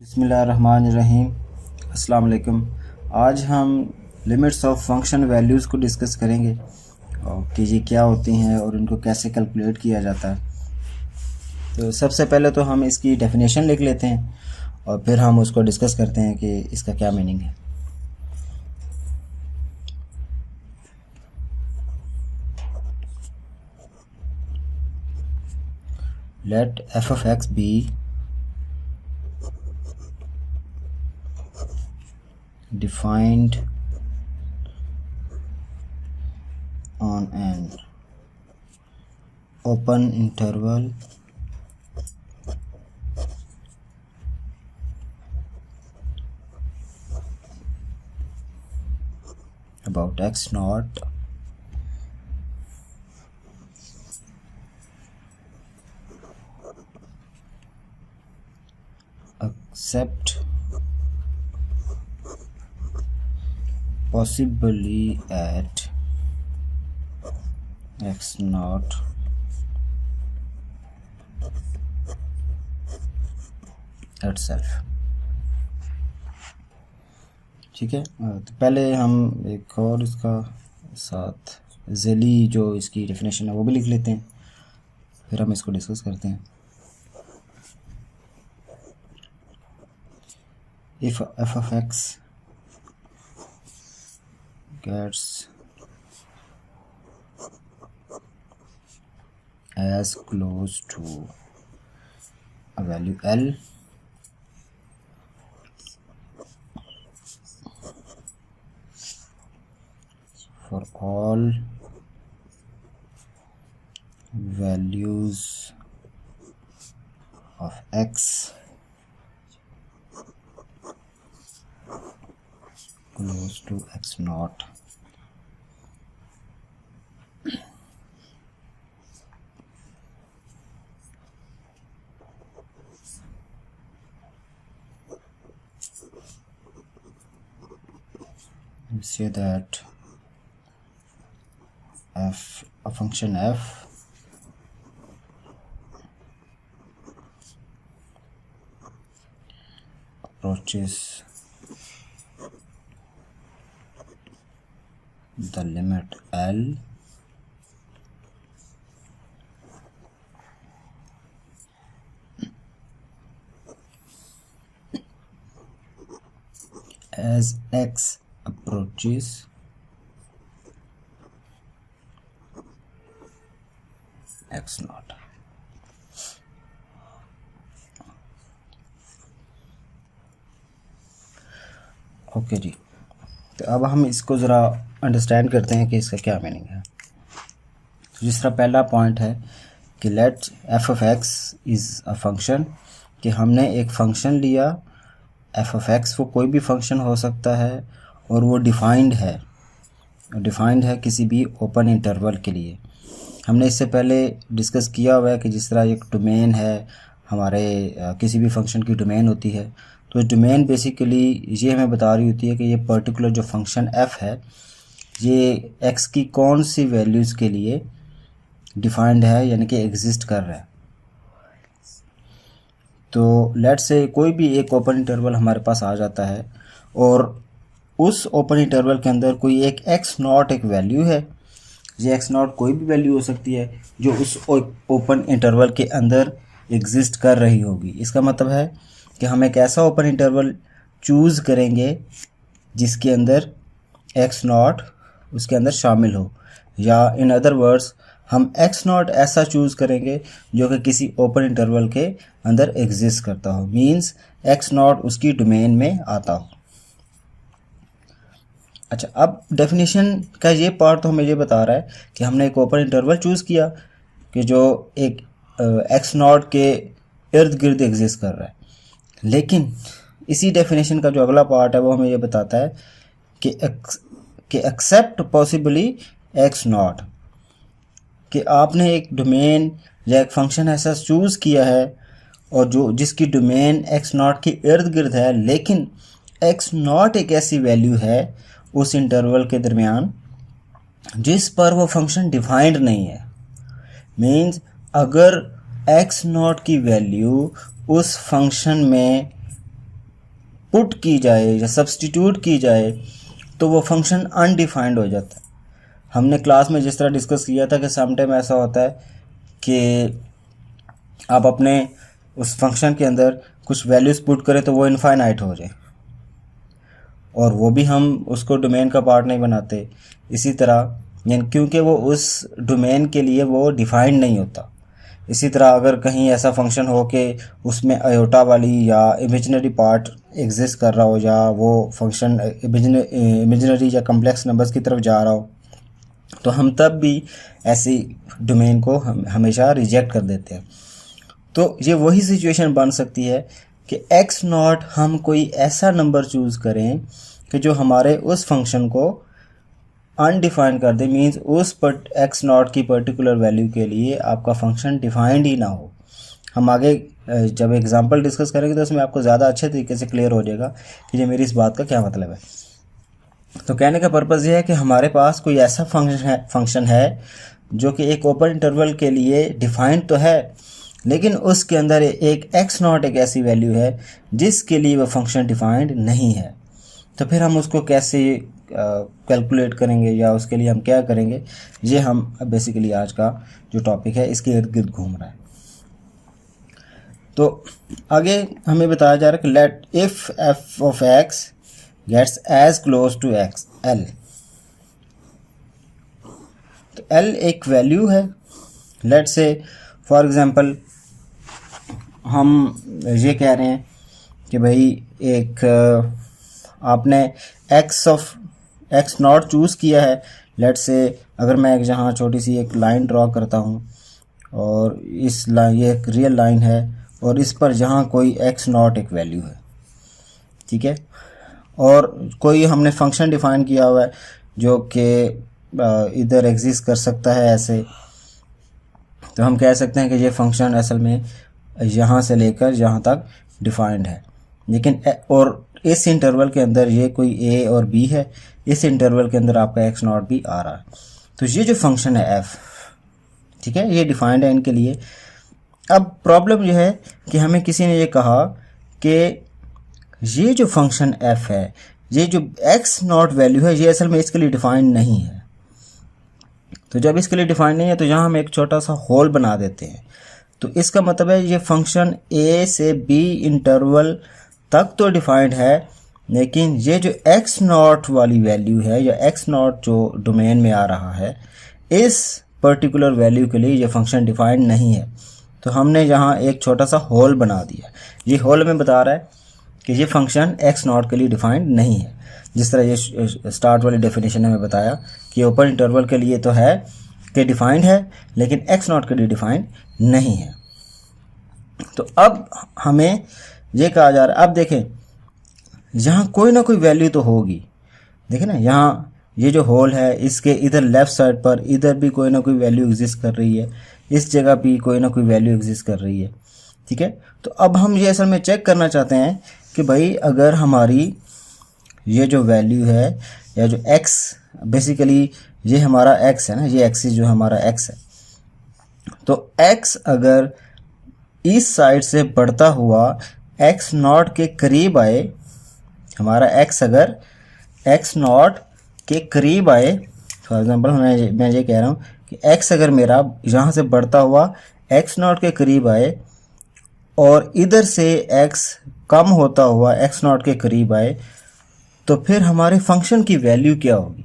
बिस्मिल्लाहिर्रहमानिर्रहीम। अस्सलाम वालेकुम। आज हम लिमिट्स ऑफ फंक्शन वैल्यूज़ को डिस्कस करेंगे और कि ये क्या होती हैं और इनको कैसे कैलकुलेट किया जाता है। तो सबसे पहले तो हम इसकी डेफिनेशन लिख लेते हैं और फिर हम उसको डिस्कस करते हैं कि इसका क्या मीनिंग है। Let F of X be defined on an open interval about x naught except possibly at x naught itself। ठीक है, तो पहले हम एक और इसका साथ ज़ेली जो इसकी डेफिनेशन है वो भी लिख लेते हैं, फिर हम इसको डिस्कस करते हैं। If F of x gets as close to a value L for all values of x close to x naught we say that a function f approaches the limit L as x approaches x naught। Okay जी, तो अब हम इसको ज़रा understand करते हैं कि इसका क्या मीनिंग है। तो जिस तरह पहला पॉइंट है कि let F of X is a function, कि हमने एक फ़ंक्शन लिया एफ ऑफ एक्स, वो कोई भी फंक्शन हो सकता है और वो डिफ़ाइंड है किसी भी ओपन इंटरवल के लिए। हमने इससे पहले डिस्कस किया हुआ है कि जिस तरह एक डोमेन है, हमारे किसी भी फंक्शन की डोमेन होती है, तो डोमेन बेसिकली ये हमें बता रही होती है कि ये पर्टिकुलर जो फंक्शन f है ये x की कौन सी वैल्यूज़ के लिए डिफाइंड है, यानी कि एग्जिस्ट कर रहा है। तो लेट्स से कोई भी एक ओपन इंटरवल हमारे पास आ जाता है और उस ओपन इंटरवल के अंदर कोई एक x नॉट एक वैल्यू है। ये x नॉट कोई भी वैल्यू हो सकती है जो उस ओपन इंटरवल के अंदर एग्जिस्ट कर रही होगी। इसका मतलब है कि हम एक ऐसा ओपन इंटरवल चूज़ करेंगे जिसके अंदर x नॉट उसके अंदर शामिल हो, या इन अदर वर्ड्स हम x नॉट ऐसा चूज़ करेंगे जो कि किसी ओपन इंटरवल के अंदर एग्जिस्ट करता हो, मींस x नॉट उसकी डोमेन में आता हो। अच्छा, अब डेफिनेशन का ये पार्ट तो हमें ये बता रहा है कि हमने एक ओपन इंटरवल चूज़ किया कि जो एक x नॉट के इर्द गिर्द एग्जिस्ट कर रहा है, लेकिन इसी डेफिनेशन का जो अगला पार्ट है वो हमें ये बताता है कि एक्सेप्ट पॉसिबली x नॉट, कि आपने एक डोमेन या एक फंक्शन ऐसा चूज़ किया है और जो जिसकी डोमेन x नॉट के इर्द गिर्द है, लेकिन x नॉट एक ऐसी वैल्यू है उस इंटरवल के दरमियान जिस पर वो फंक्शन डिफाइंड नहीं है। मीन्स अगर x नॉट की वैल्यू उस फंक्शन में पुट की जाए या सब्स्टिट्यूट की जाए तो वो फंक्शन अनडिफाइंड हो जाता है। हमने क्लास में जिस तरह डिस्कस किया था कि समटाइम ऐसा होता है कि आप अपने उस फंक्शन के अंदर कुछ वैल्यूज़ पुट करें तो वो इनफाइनाइट हो जाए, और वो भी हम उसको डोमेन का पार्ट नहीं बनाते। इसी तरह यानी क्योंकि वो उस डोमेन के लिए वो डिफाइंड नहीं होता। इसी तरह अगर कहीं ऐसा फंक्शन हो कि उसमें अयोटा वाली या इमेजिनरी पार्ट एग्जिस्ट कर रहा हो, या वो फंक्शन इमेजिनरी या कम्प्लेक्स नंबर्स की तरफ जा रहा हो, तो हम तब भी ऐसी डोमेन को हम हमेशा रिजेक्ट कर देते हैं। तो ये वही सिचुएशन बन सकती है कि x नॉट हम कोई ऐसा नंबर चूज़ करें कि जो हमारे उस फंक्शन को अनडिफाइंड कर दे, मींस उस x नॉट की पर्टिकुलर वैल्यू के लिए आपका फंक्शन डिफाइंड ही ना हो। हम आगे जब एग्जांपल डिस्कस करेंगे तो उसमें आपको ज़्यादा अच्छे तरीके से क्लियर हो जाएगा कि ये मेरी इस बात का क्या मतलब है। तो कहने का पर्पज़ ये है कि हमारे पास कोई ऐसा फंक्शन है जो कि एक ओपन इंटरवल के लिए डिफाइंड तो है, लेकिन उसके अंदर एक x नॉट एक ऐसी वैल्यू है जिसके लिए वह फंक्शन डिफाइंड नहीं है। तो फिर हम उसको कैसे कैलकुलेट करेंगे या उसके लिए हम क्या करेंगे, ये हम बेसिकली आज का जो टॉपिक है इसके इर्द गिर्द घूम रहा है। तो आगे हमें बताया जा रहा है कि let if f of x gets as close to x l, तो l एक वैल्यू है। लेट से फॉर एग्जांपल हम ये कह रहे हैं कि भाई एक आपने x नॉट चूज़ किया है। लेट से अगर मैं एक जहाँ छोटी सी एक लाइन ड्रॉ करता हूँ और इस लाइन, ये एक रियल लाइन है और इस पर जहाँ कोई x नॉट एक वैल्यू है, ठीक है, और कोई हमने फंक्शन डिफाइन किया हुआ है जो कि इधर एग्जिस्ट कर सकता है ऐसे, तो हम कह सकते हैं कि ये फंक्शन असल में यहाँ से लेकर यहाँ तक डिफाइंड है। लेकिन और इस इंटरवल के अंदर ये कोई a और b है, इस इंटरवल के अंदर आपका x नॉट भी आ रहा है। तो ये जो फंक्शन है f, ठीक है, ये डिफाइंड है इनके लिए। अब प्रॉब्लम ये है कि हमें किसी ने ये कहा कि ये जो फंक्शन f है, ये जो x नॉट वैल्यू है, ये असल में इसके लिए डिफाइंड नहीं है। तो जब इसके लिए डिफाइंड नहीं है तो यहाँ हम एक छोटा सा होल बना देते हैं। तो इसका मतलब है ये फंक्शन a से b इंटरवल तक तो डिफाइंड है, लेकिन ये जो x नॉट वाली वैल्यू है या x नॉट जो डोमेन में आ रहा है, इस पर्टिकुलर वैल्यू के लिए ये फंक्शन डिफाइंड नहीं है। तो हमने यहाँ एक छोटा सा होल बना दिया। ये होल में बता रहा है कि ये फंक्शन x नॉट के लिए डिफाइंड नहीं है। जिस तरह ये स्टार्ट वाली डेफिनेशन ने हमें बताया कि ओपन इंटरवल के लिए तो है कि डिफाइंड है, लेकिन x नॉट के लिए डिफाइंड नहीं है। तो अब हमें ये कहा जा रहा है, अब देखें यहाँ कोई ना कोई वैल्यू तो होगी। देखें ना, यहाँ ये जो होल है इसके इधर लेफ़्ट साइड पर इधर भी कोई ना कोई वैल्यू एग्जिस्ट कर रही है, इस जगह भी कोई ना कोई वैल्यू एग्जिस्ट कर रही है, ठीक है। तो अब हम ये असल में चेक करना चाहते हैं कि भाई अगर हमारी ये जो वैल्यू है या जो x, बेसिकली ये हमारा x है ना, ये एक्सिस जो हमारा x है, तो x अगर इस साइड से बढ़ता हुआ x नॉट के करीब आए, हमारा x अगर x नॉट के करीब आए, फॉर एग्जांपल मैं ये कह रहा हूँ कि x अगर मेरा यहाँ से बढ़ता हुआ x नॉट के करीब आए और इधर से x कम होता हुआ x नॉट के करीब आए, तो फिर हमारे फंक्शन की वैल्यू क्या होगी।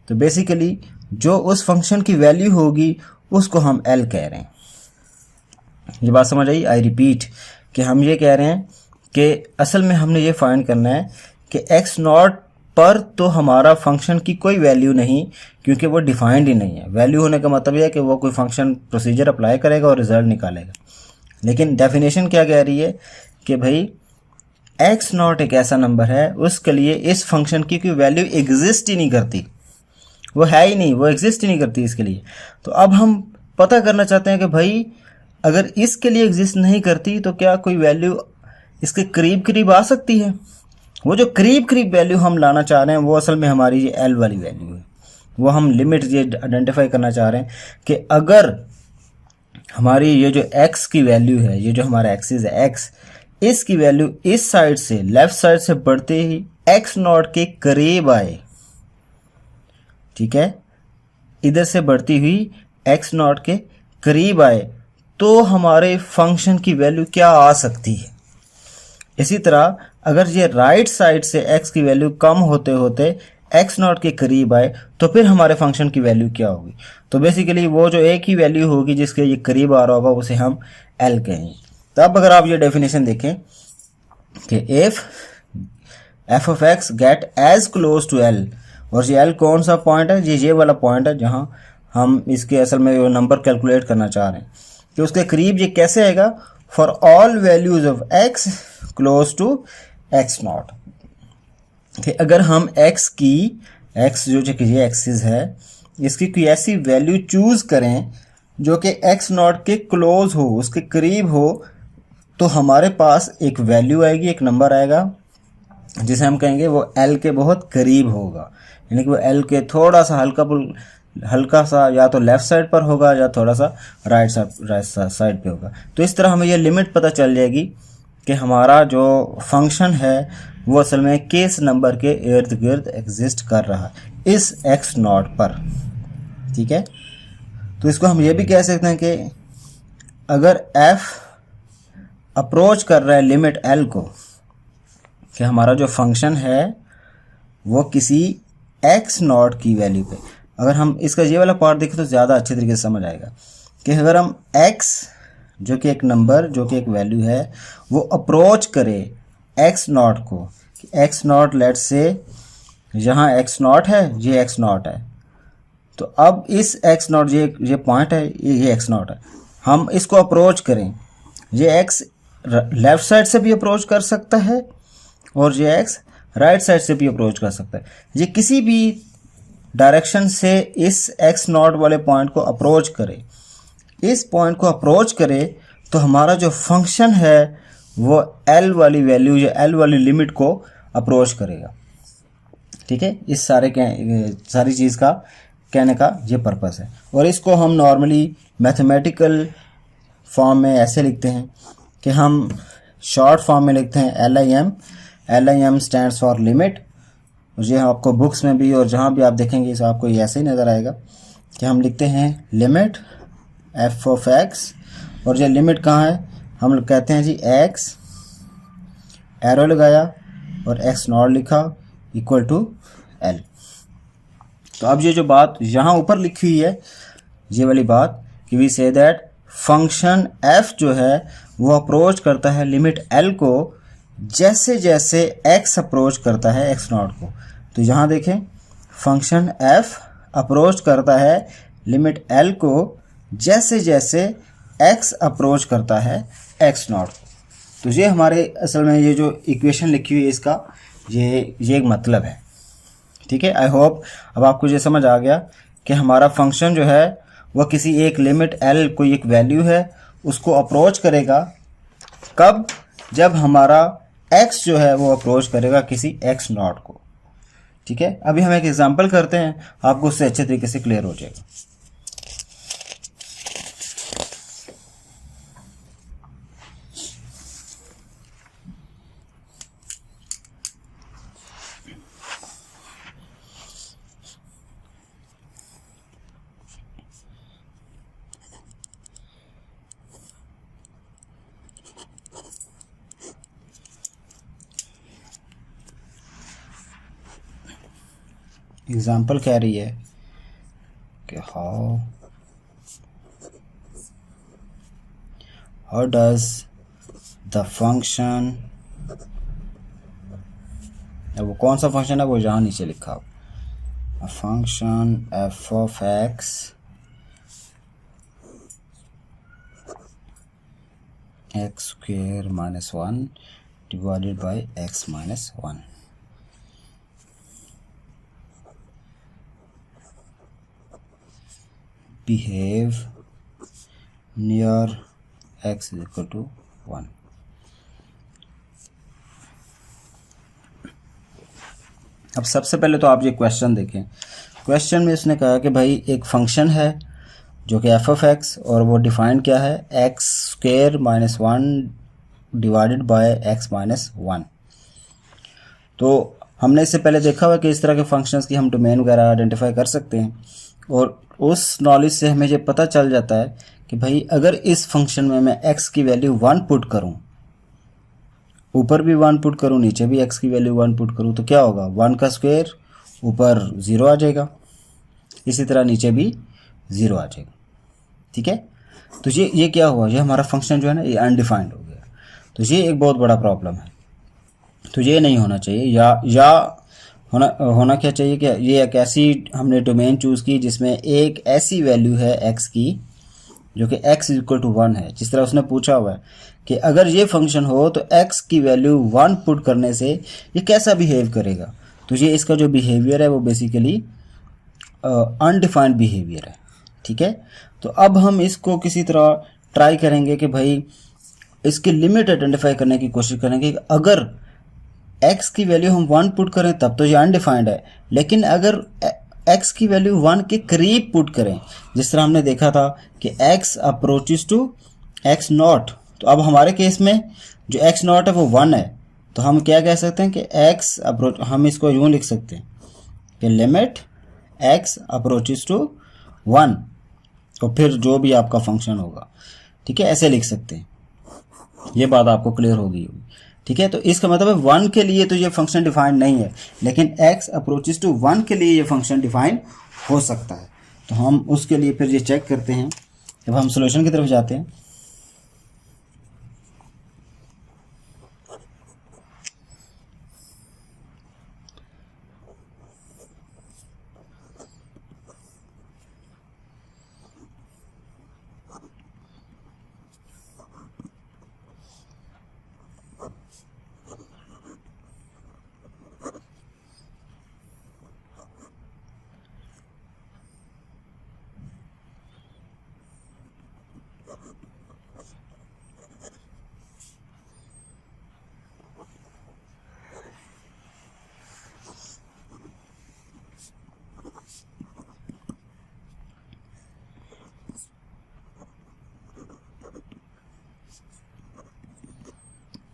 तो बेसिकली जो उस फंक्शन की वैल्यू होगी उसको हम l कह रहे हैं। ये बात समझ आई? आई रिपीट कि हम ये कह रहे हैं कि असल में हमने ये फाइंड करना है कि x नॉट पर तो हमारा फंक्शन की कोई वैल्यू नहीं, क्योंकि वो डिफाइंड ही नहीं है। वैल्यू होने का मतलब यह है कि वो कोई फंक्शन प्रोसीजर अप्लाई करेगा और रिजल्ट निकालेगा। लेकिन डेफिनेशन क्या कह रही है कि भाई x नॉट एक ऐसा नंबर है उसके लिए इस फंक्शन की कोई वैल्यू एग्जिस्ट ही नहीं करती, वो है ही नहीं, वो एग्जिस्ट ही नहीं करती इसके लिए। तो अब हम पता करना चाहते हैं कि भाई अगर इसके लिए एग्जिस्ट नहीं करती तो क्या कोई वैल्यू इसके करीब करीब आ सकती है। वो जो करीब करीब वैल्यू हम लाना चाह रहे हैं वो असल में हमारी ये l वाली वैल्यू है। वो हम लिमिट ये आइडेंटिफाई करना चाह रहे हैं कि अगर हमारी ये जो x की वैल्यू है, ये जो हमारा एक्सिस है x, इसकी वैल्यू इस साइड से लेफ्ट साइड से बढ़ते ही एक्स नॉट के करीब आए, ठीक है, इधर से बढ़ती हुई एक्स नॉट के करीब आए, तो हमारे फंक्शन की वैल्यू क्या आ सकती है। इसी तरह अगर ये राइट साइड से x की वैल्यू कम होते होते एक्स नॉट के करीब आए, तो फिर हमारे फंक्शन की वैल्यू क्या होगी। तो बेसिकली वो जो एक ही वैल्यू होगी जिसके ये करीब आ रहा होगा उसे हम l कहेंगे। तो अब अगर आप ये डेफिनेशन देखें कि if f of x get as close to l, और ये l कौन सा पॉइंट है, ये वाला पॉइंट है जहां हम इसके असल में वो नंबर कैलकुलेट करना चाह रहे हैं कि उसके करीब ये कैसे आएगा, for all values of x close to x not. कि अगर हम x की x जो ये एक्सिस है इसकी कोई ऐसी वैल्यू चूज करें जो कि x नॉट के क्लोज हो, उसके करीब हो, तो हमारे पास एक वैल्यू आएगी, एक नंबर आएगा जिसे हम कहेंगे वो l के बहुत करीब होगा, यानी कि वो l के थोड़ा सा हल्का सा या तो लेफ्ट साइड पर होगा या थोड़ा सा राइट साइड पे होगा। तो इस तरह हमें ये लिमिट पता चल जाएगी कि हमारा जो फंक्शन है वो असल में किस नंबर के इर्द गिर्द एग्जिस्ट कर रहा है इस एक्स नॉट पर, ठीक है। तो इसको हम ये भी कह सकते हैं कि अगर f अप्रोच कर रहा है लिमिट l को, कि हमारा जो फंक्शन है वो किसी x नॉट की वैल्यू पे, अगर हम इसका ये वाला पार्ट देखें तो ज़्यादा अच्छे तरीके से समझ आएगा कि अगर हम x जो कि एक नंबर जो कि एक वैल्यू है वो अप्रोच करे x नॉट को, x नॉट लेट से यहाँ x नॉट है, ये x नॉट है, तो अब इस x नॉट ये पॉइंट है, ये x नॉट है, हम इसको अप्रोच करें, ये x लेफ्ट साइड से भी अप्रोच कर सकता है और ये x राइट साइड से भी अप्रोच कर सकता है। ये किसी भी डायरेक्शन से इस x नॉट वाले पॉइंट को अप्रोच करे, इस पॉइंट को अप्रोच करे, तो हमारा जो फंक्शन है वो l वाली वैल्यू या l वाली लिमिट को अप्रोच करेगा, ठीक है। इस सारी चीज़ का कहने का ये पर्पस है। और इसको हम नॉर्मली मैथमेटिकल फॉर्म में ऐसे लिखते हैं कि हम शॉर्ट फॉर्म में लिखते हैं LIM स्टैंड्स फॉर लिमिट। ये आपको बुक्स में भी और जहाँ भी आप देखेंगे इसे आपको ये ऐसे ही नज़र आएगा कि हम लिखते हैं लिमिट f ऑफ x, और ये लिमिट कहाँ है, हम लोग कहते हैं जी x, एरो लगाया और x नॉट लिखा इक्वल टू l। तो अब ये जो बात यहाँ ऊपर लिखी हुई है ये वाली बात कि we say that function f जो है वो अप्रोच करता है लिमिट l को जैसे जैसे x अप्रोच करता है x नॉट को। तो यहाँ देखें फंक्शन f अप्रोच करता है लिमिट l को जैसे जैसे x अप्रोच करता है x नॉट। तो ये हमारे असल में ये जो इक्वेशन लिखी हुई है इसका ये एक मतलब है, ठीक है। आई होप अब आपको ये समझ आ गया कि हमारा फंक्शन जो है वह किसी एक लिमिट l कोई एक वैल्यू है उसको अप्रोच करेगा, कब, जब हमारा x जो है वो अप्रोच करेगा किसी x नॉट को, ठीक है। अभी हम एक एग्जांपल करते हैं, आपको उससे अच्छे तरीके से क्लियर हो जाएगा। एग्जाम्पल कह रही है कि हाउ डज द फंक्शन, अब वो कौन सा फंक्शन है वो यहाँ नीचे लिखा हो, function f of x x square minus 1 divided by x minus 1 behave near x is equal to 1। अब सबसे पहले तो आप ये क्वेश्चन देखें, क्वेश्चन में इसने कहा कि भाई एक फंक्शन है जो कि f ऑफ x और वो डिफाइन क्या है x square minus 1 divided by x minus 1। तो हमने इससे पहले देखा हुआ कि इस तरह के फंक्शंस की हम डोमेन वगैरह आइडेंटिफाई कर सकते हैं, और उस नॉलेज से हमें ये पता चल जाता है कि भाई अगर इस फंक्शन में मैं x की वैल्यू 1 पुट करूं, ऊपर भी 1 पुट करूं, नीचे भी x की वैल्यू 1 पुट करूं, तो क्या होगा, 1 का स्क्वायर ऊपर 0 आ जाएगा, इसी तरह नीचे भी 0 आ जाएगा। ठीक है, तो ये क्या हुआ, ये हमारा फंक्शन जो है ना ये अनडिफाइंड हो गया। तो ये एक बहुत बड़ा प्रॉब्लम है। तो ये नहीं होना चाहिए, या होना क्या चाहिए कि ये एक ऐसी हमने डोमेन चूज़ की जिसमें एक ऐसी वैल्यू है x की जो कि x इक्वल टू 1 है। जिस तरह उसने पूछा हुआ है कि अगर ये फंक्शन हो तो x की वैल्यू 1 पुट करने से ये कैसा बिहेव करेगा। तो ये इसका जो बिहेवियर है वो बेसिकली अनडिफाइंड बिहेवियर है। ठीक है, तो अब हम इसको किसी तरह ट्राई करेंगे कि भाई इसकी लिमिट आइडेंटिफाई करने की कोशिश करेंगे कि अगर x की वैल्यू हम 1 पुट करें तब तो ये अनडिफाइंड है, लेकिन अगर x की वैल्यू 1 के करीब पुट करें, जिस तरह हमने देखा था कि x approaches to x not, तो अब हमारे केस में जो x नॉट है वो 1 है, तो हम क्या कह सकते हैं कि x अप्रोच, हम इसको यूँ लिख सकते हैं कि लिमिट x अप्रोचेस टू 1, तो फिर जो भी आपका फंक्शन होगा, ठीक है, ऐसे लिख सकते हैं। ये बात आपको क्लियर होगी। ठीक है, तो इसका मतलब है 1 के लिए तो ये फंक्शन डिफाइंड नहीं है, लेकिन x अप्रोचेस टू 1 के लिए ये फंक्शन डिफाइंड हो सकता है। तो हम उसके लिए फिर ये चेक करते हैं। जब हम सॉल्यूशन की तरफ जाते हैं,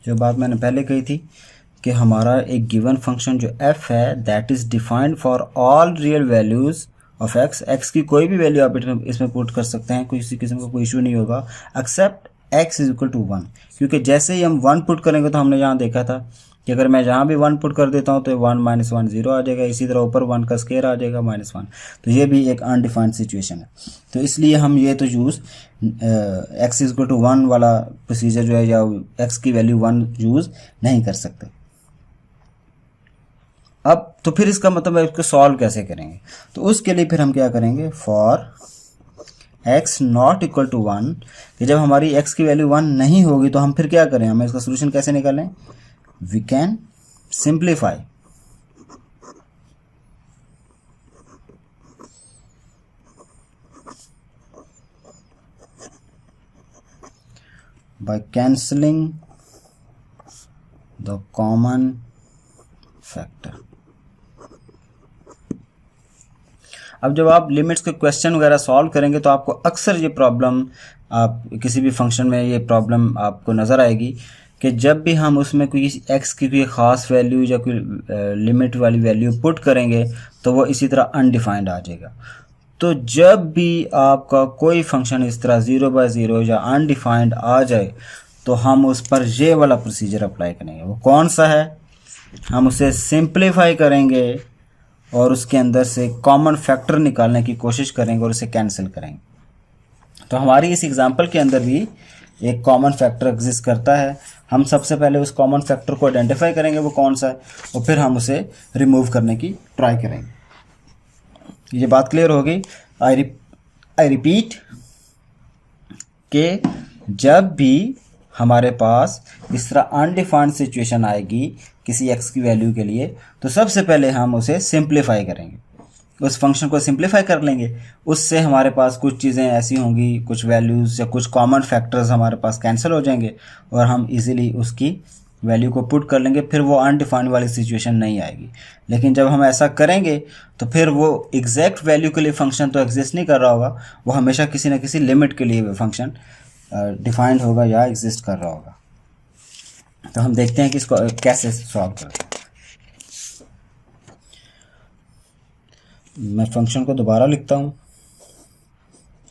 जो बात मैंने पहले कही थी कि हमारा एक गिवन फंक्शन जो f है that is defined for all real values of x की कोई भी वैल्यू आप इसमें पुट कर सकते हैं, किसी किस्म का कोई इशू नहीं होगा except x is equal to 1, क्योंकि जैसे ही हम 1 पुट करेंगे तो हमने यहाँ देखा था कि अगर मैं जहाँ भी 1 पुट कर देता हूँ तो 1 माइनस 1 0 आ जाएगा, इसी तरह ऊपर 1 का स्क्वायर आ जाएगा -1, तो ये भी एक अनडिफाइंड सिचुएशन है। तो इसलिए हम ये तो use x is equal to 1 वाला प्रोसीजर जो है या x की वैल्यू 1 यूज़ नहीं कर सकते। अब तो फिर इसका मतलब है इसको सॉल्व कैसे करेंगे, तो उसके लिए फिर हम क्या करेंगे, for x not equal to 1, कि जब हमारी x की वैल्यू 1 नहीं होगी तो हम फिर क्या करें, हमें इसका सोल्यूशन कैसे निकालें, we can simplify by cancelling the common factor। अब जब आप लिमिट्स के क्वेश्चन वगैरह सॉल्व करेंगे तो आपको अक्सर ये प्रॉब्लम, आप किसी भी फंक्शन में ये प्रॉब्लम आपको नज़र आएगी कि जब भी हम उसमें कोई x की कोई ख़ास वैल्यू या कोई लिमिट वाली वैल्यू पुट करेंगे तो वो इसी तरह अनडिफाइंड आ जाएगा। तो जब भी आपका कोई फंक्शन इस तरह 0/0 या अनडिफाइंड आ जाए तो हम उस पर ये वाला प्रोसीजर अप्लाई करेंगे। वो कौन सा है, हम उसे सिंप्लीफाई करेंगे और उसके अंदर से कॉमन फैक्टर निकालने की कोशिश करेंगे और उसे कैंसिल करेंगे। तो हमारी इस एग्जांपल के अंदर भी एक कॉमन फैक्टर एग्जिस्ट करता है। हम सबसे पहले उस कॉमन फैक्टर को आइडेंटिफाई करेंगे वो कौन सा है, और फिर हम उसे रिमूव करने की ट्राई करेंगे। ये बात क्लियर हो गई। आई रिपीट कि जब भी हमारे पास इस तरह अनडिफाइंड सिचुएशन आएगी किसी x की वैल्यू के लिए, तो सबसे पहले हम उसे सिंप्लीफाई करेंगे, उस फंक्शन को सिंप्लीफाई कर लेंगे। उससे हमारे पास कुछ चीज़ें ऐसी होंगी, कुछ वैल्यूज़ या कुछ कॉमन फैक्टर्स हमारे पास कैंसिल हो जाएंगे और हम इजीली उसकी वैल्यू को पुट कर लेंगे, फिर वो अनडिफाइंड वाली सिचुएशन नहीं आएगी। लेकिन जब हम ऐसा करेंगे तो फिर वो एग्जैक्ट वैल्यू के लिए फंक्शन तो एग्जिस्ट नहीं कर रहा होगा, वो हमेशा किसी न किसी लिमिट के लिए फंक्शन डिफाइंड होगा या एग्जिस्ट कर रहा होगा। तो हम देखते हैं कि इसको कैसे सॉल्व करते हैं। मैं फंक्शन को दोबारा लिखता हूँ।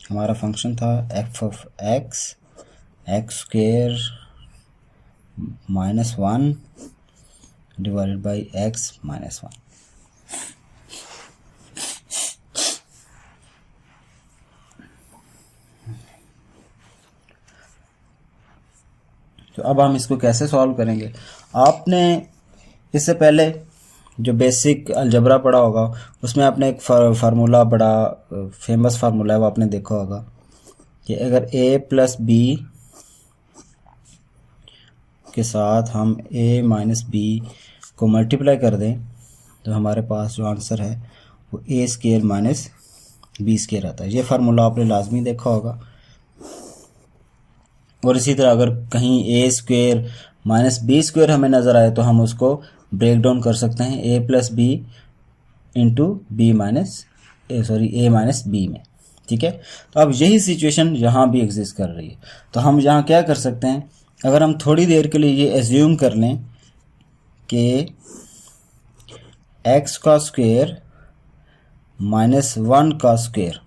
हमारा फंक्शन था F of x square -1 divided by x -1। तो अब हम इसको कैसे सॉल्व करेंगे। आपने इससे पहले जो बेसिक अलजबरा पढ़ा होगा उसमें आपने एक फार्मूला, बड़ा फेमस फार्मूला है, वो आपने देखा होगा कि अगर a प्लस बी के साथ हम a माइनस बी को मल्टीप्लाई कर दें तो हमारे पास जो आंसर है वो a square minus B square आता है। ये फार्मूला आपने लाजमी देखा होगा। और इसी तरह अगर कहीं a square minus B square हमें नज़र आए तो हम उसको ब्रेक डाउन कर सकते हैं a plus B into B minus a minus B में। ठीक है, तो अब यही सिचुएशन यहाँ भी एग्जिस्ट कर रही है। तो हम यहाँ क्या कर सकते हैं, अगर हम थोड़ी देर के लिए ये एज्यूम कर लें कि x का स्क्वायर -1 का स्क्वायर,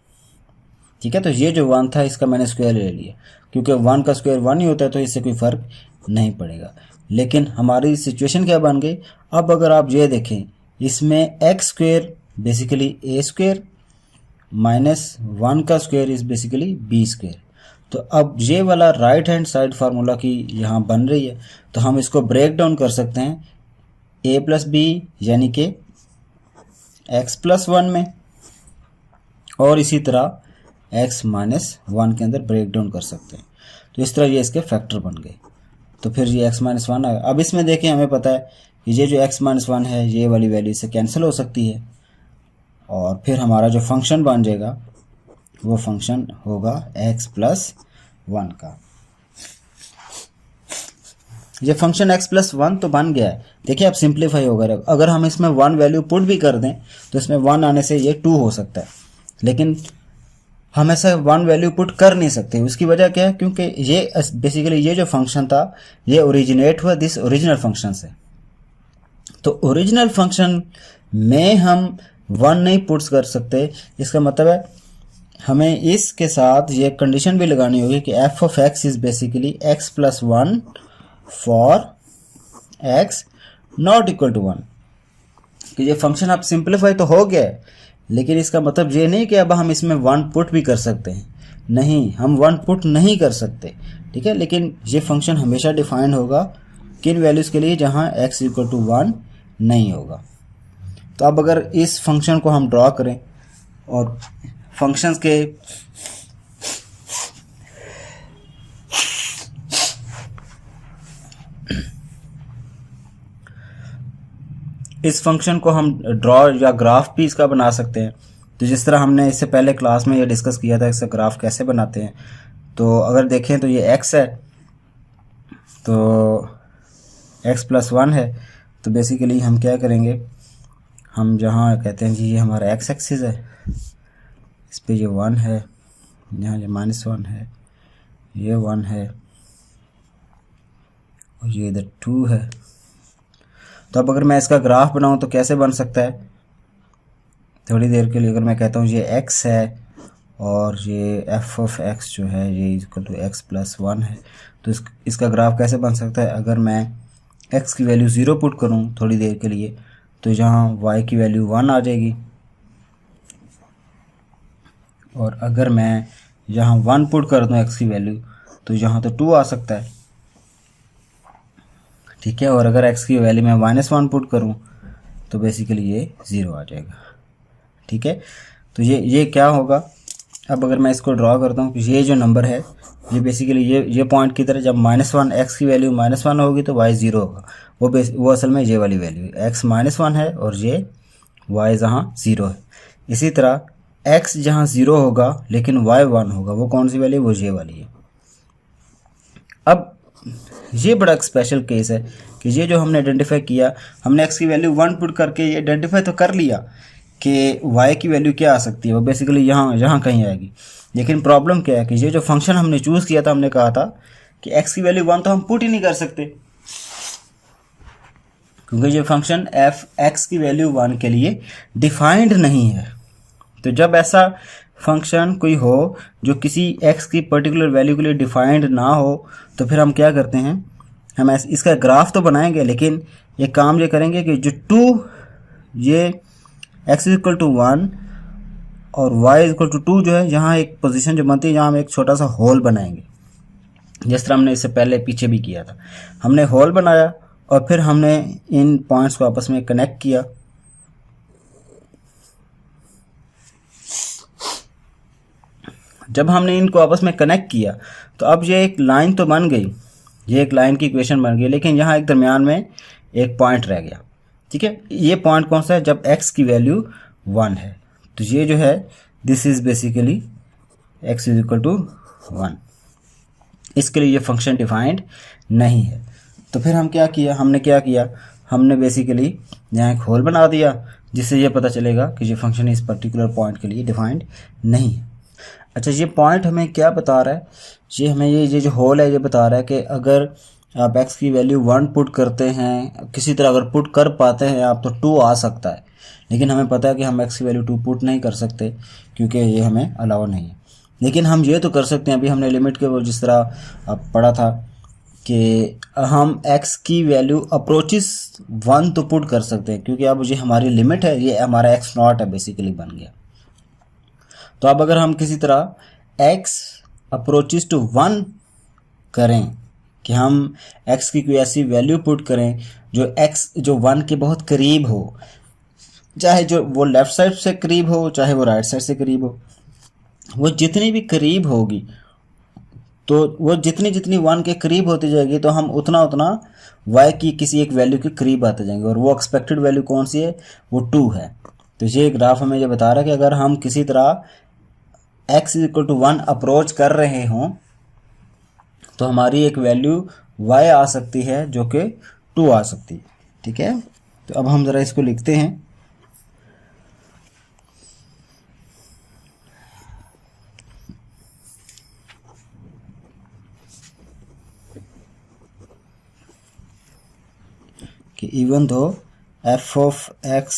ठीक है, तो ये जो 1 था इसका मैंने स्क्वायर ले लिया, क्योंकि 1 का स्क्वायर 1 ही होता है तो इससे कोई फ़र्क नहीं पड़ेगा। लेकिन हमारी सिचुएशन क्या बन गई, अब अगर आप ये देखें इसमें x square basically a square -1 का square is basically b square. तो अब ये वाला राइट हैंड साइड फार्मूला की यहाँ बन रही है, तो हम इसको ब्रेक डाउन कर सकते हैं a प्लस बी यानी कि x प्लस 1 में, और इसी तरह x -1 के अंदर ब्रेक डाउन कर सकते हैं। तो इस तरह ये इसके फैक्टर बन गए। तो फिर ये x -1 आएगा। अब इसमें देखें हमें पता है कि ये जो x -1 है ये वाली वैल्यू से कैंसिल हो सकती है, और फिर हमारा जो फंक्शन बन जाएगा वो फंक्शन होगा x प्लस 1 का। ये फंक्शन x प्लस 1 तो बन गया है। देखिए अब सिंप्लीफाई होगा। अगर हम इसमें 1 वैल्यू पुट भी कर दें तो इसमें 1 आने से ये 2 हो सकता है, लेकिन हम ऐसा 1 वैल्यू पुट कर नहीं सकते। उसकी वजह क्या है, क्योंकि ये बेसिकली ये जो फंक्शन था ये ओरिजिनेट हुआ दिस ओरिजिनल फंक्शन से। तो ओरिजिनल फंक्शन में हम 1 नहीं पुट्स कर सकते। इसका मतलब है हमें इसके साथ ये कंडीशन भी लगानी होगी कि f of x is basically x plus 1 for x not equal to 1। कि ये फंक्शन अब सिंप्लीफाई तो हो गया है, लेकिन इसका मतलब ये नहीं कि अब हम इसमें 1 पुट भी कर सकते हैं। नहीं, हम 1 पुट नहीं कर सकते। ठीक है, लेकिन ये फंक्शन हमेशा डिफाइन होगा किन वैल्यूज़ के लिए, जहाँ x इक्वल टू 1 नहीं होगा। तो अब अगर इस फंक्शन को हम ड्रॉ करें और फंक्शंस के इस फंक्शन को हम ड्रॉ या ग्राफ भी इसका बना सकते हैं। तो जिस तरह हमने इससे पहले क्लास में ये डिस्कस किया था इसका ग्राफ कैसे बनाते हैं। तो अगर देखें तो ये x है, तो x प्लस 1 है, तो बेसिकली हम क्या करेंगे, हम जहाँ कहते हैं जी ये हमारा x एक्सिस है, इस पे ये 1 है, यहाँ ये -1 है, ये 1 है, और ये इधर 2 है। तो अब अगर मैं इसका ग्राफ बनाऊं तो कैसे बन सकता है, थोड़ी देर के लिए अगर मैं कहता हूँ ये x है और ये f ऑफ x जो है ये इक्वल टू x प्लस 1 है, तो इसका ग्राफ कैसे बन सकता है। अगर मैं x की वैल्यू 0 पुट करूँ थोड़ी देर के लिए तो यहाँ y की वैल्यू 1 आ जाएगी, और अगर मैं यहाँ 1 पुट कर दूँ x की वैल्यू तो यहाँ तो 2 आ सकता है। ठीक है, और अगर x की वैल्यू मैं -1 पुट करूं तो बेसिकली ये 0 आ जाएगा। ठीक है, तो ये क्या होगा, अब अगर मैं इसको ड्रॉ करता हूँ, ये जो नंबर है ये बेसिकली ये पॉइंट की तरह जब -1 x की वैल्यू -1 होगी तो y 0 होगा। वो असल में ये वाली वैल्यू है, x -1 है और ये y जहाँ 0 है। इसी तरह x जहाँ 0 होगा लेकिन y 1 होगा, वो कौन सी वैल्यू, वो ये वाली है। अब ये बड़ा स्पेशल केस है कि ये जो हमने आइडेंटिफाई किया, हमने x की वैल्यू 1 पुट करके ये आइडेंटिफाई तो कर लिया कि y की वैल्यू क्या आ सकती है, वो बेसिकली यहाँ कहीं आएगी। लेकिन प्रॉब्लम क्या है कि ये जो फंक्शन हमने चूज़ किया था, हमने कहा था कि x की वैल्यू 1 तो हम पुट ही नहीं कर सकते। क्योंकि ये फंक्शन एफ एक्स की वैल्यू 1 के लिए डिफाइंड नहीं है। तो जब ऐसा फंक्शन कोई हो जो किसी एक्स की पर्टिकुलर वैल्यू के लिए डिफाइंड ना हो, तो फिर हम क्या करते हैं, हम इसका ग्राफ तो बनाएंगे, लेकिन ये काम ये करेंगे कि जो 2 ये x इज इक्वल टू 1 और y इज इक्वल टू 2 जो है, यहाँ एक पोजीशन जो बनती है जहाँ हम एक छोटा सा होल बनाएंगे, जिस तरह हमने इससे पहले पीछे भी किया था। हमने होल बनाया और फिर हमने इन पॉइंट्स को आपस में कनेक्ट किया। जब हमने इनको आपस में कनेक्ट किया तो अब ये एक लाइन तो बन गई, ये एक लाइन की इक्वेशन बन गई, लेकिन यहाँ एक दरमियान में एक पॉइंट रह गया। ठीक है, ये पॉइंट कौन सा है, जब x की वैल्यू 1 है। तो ये जो है this is basically x is equal to 1। इसके लिए ये फंक्शन डिफाइंड नहीं है। तो फिर हमने क्या किया, हमने बेसिकली यहाँ एक होल बना दिया जिससे ये पता चलेगा कि ये फंक्शन इस पर्टिकुलर पॉइंट के लिए डिफाइंड नहीं है। अच्छा, ये पॉइंट हमें क्या बता रहा है, ये हमें ये जो होल है ये बता रहा है कि अगर आप x की वैल्यू 1 पुट करते हैं, किसी तरह अगर पुट कर पाते हैं आप, तो 2 आ सकता है। लेकिन हमें पता है कि हम x की वैल्यू 2 पुट नहीं कर सकते क्योंकि ये हमें अलाउ नहीं है। लेकिन हम ये तो कर सकते हैं, अभी हमने लिमिट के वो जिस तरह पढ़ा था कि हम x की वैल्यू अप्रोचिस 1 तो पुट कर सकते हैं, क्योंकि अब ये हमारी लिमिट है, ये हमारा x0 है बेसिकली बन गया। तो अब अगर हम किसी तरह x अप्रोचिस टू 1 करें, कि हम x की कोई ऐसी वैल्यू पुट करें जो 1 के बहुत करीब हो, चाहे जो वो लेफ़्ट साइड से करीब हो चाहे वो राइट साइड से करीब हो, वो जितनी भी करीब होगी, तो वो जितनी 1 के करीब होती जाएगी तो हम उतना y की किसी एक वैल्यू के करीब आते जाएंगे, और वो एक्सपेक्टेड वैल्यू कौन सी है, वो 2 है। तो ये ग्राफ हमें ये बता रहा है कि अगर हम किसी तरह x is equal to 1 approach कर रहे हों तो हमारी एक वैल्यू y आ सकती है जो कि 2 आ सकती है। ठीक है, तो अब हम ज़रा इसको लिखते हैं। कि even though f of x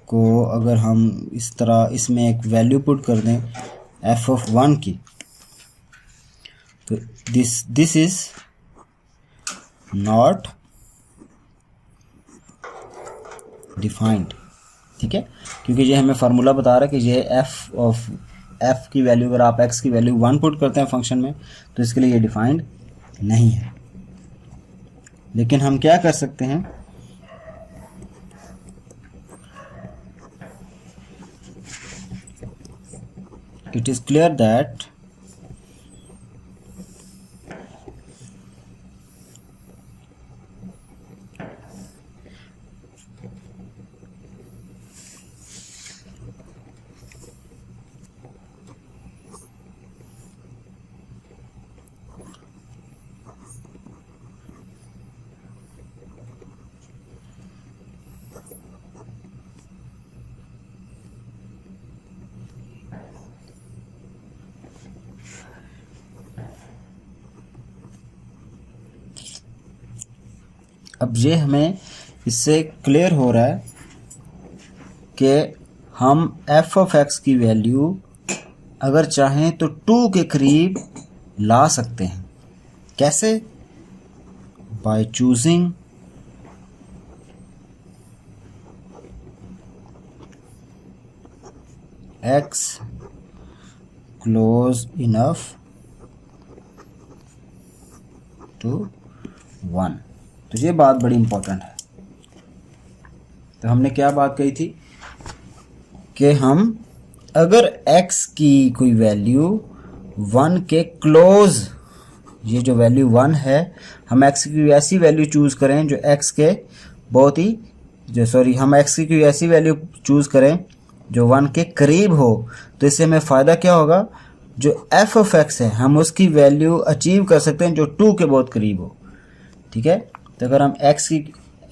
को अगर हम इस तरह इसमें एक वैल्यू पुट कर दें f ऑफ 1 की, तो दिस इज नॉट डिफाइंड। ठीक है, क्योंकि ये हमें फार्मूला बता रहा है कि ये f की वैल्यू, अगर आप x की वैल्यू 1 पुट करते हैं फंक्शन में, तो इसके लिए ये डिफाइंड नहीं है। लेकिन हम क्या कर सकते हैं, इट इज क्लियर दैट अब ये हमें इससे क्लियर हो रहा है कि हम f ऑफ x की वैल्यू अगर चाहें तो 2 के करीब ला सकते हैं। कैसे? By choosing x close enough to 1। तो ये बात बड़ी इंपॉर्टेंट है। तो हमने क्या बात कही थी कि हम अगर x की कोई वैल्यू 1 के क्लोज, ये जो वैल्यू 1 है, हम x की ऐसी वैल्यू चूज़ करें जो x के बहुत ही हम x की कोई ऐसी वैल्यू चूज़ करें जो 1 के करीब हो, तो इससे हमें फ़ायदा क्या होगा, जो f ऑफ x है हम उसकी वैल्यू अचीव कर सकते हैं जो 2 के बहुत करीब हो। ठीक है, तो अगर हम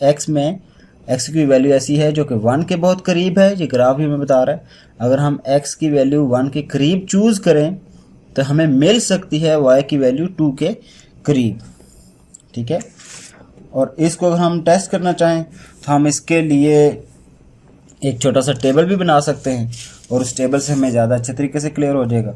x में x की वैल्यू ऐसी है जो कि 1 के बहुत करीब है, ये ग्राफ भी हमें बता रहा है, अगर हम x की वैल्यू 1 के करीब चूज़ करें तो हमें मिल सकती है y की वैल्यू 2 के करीब। ठीक है, और इसको अगर हम टेस्ट करना चाहें तो हम इसके लिए एक छोटा सा टेबल भी बना सकते हैं और उस टेबल से हमें ज़्यादा अच्छे तरीके से क्लियर हो जाएगा।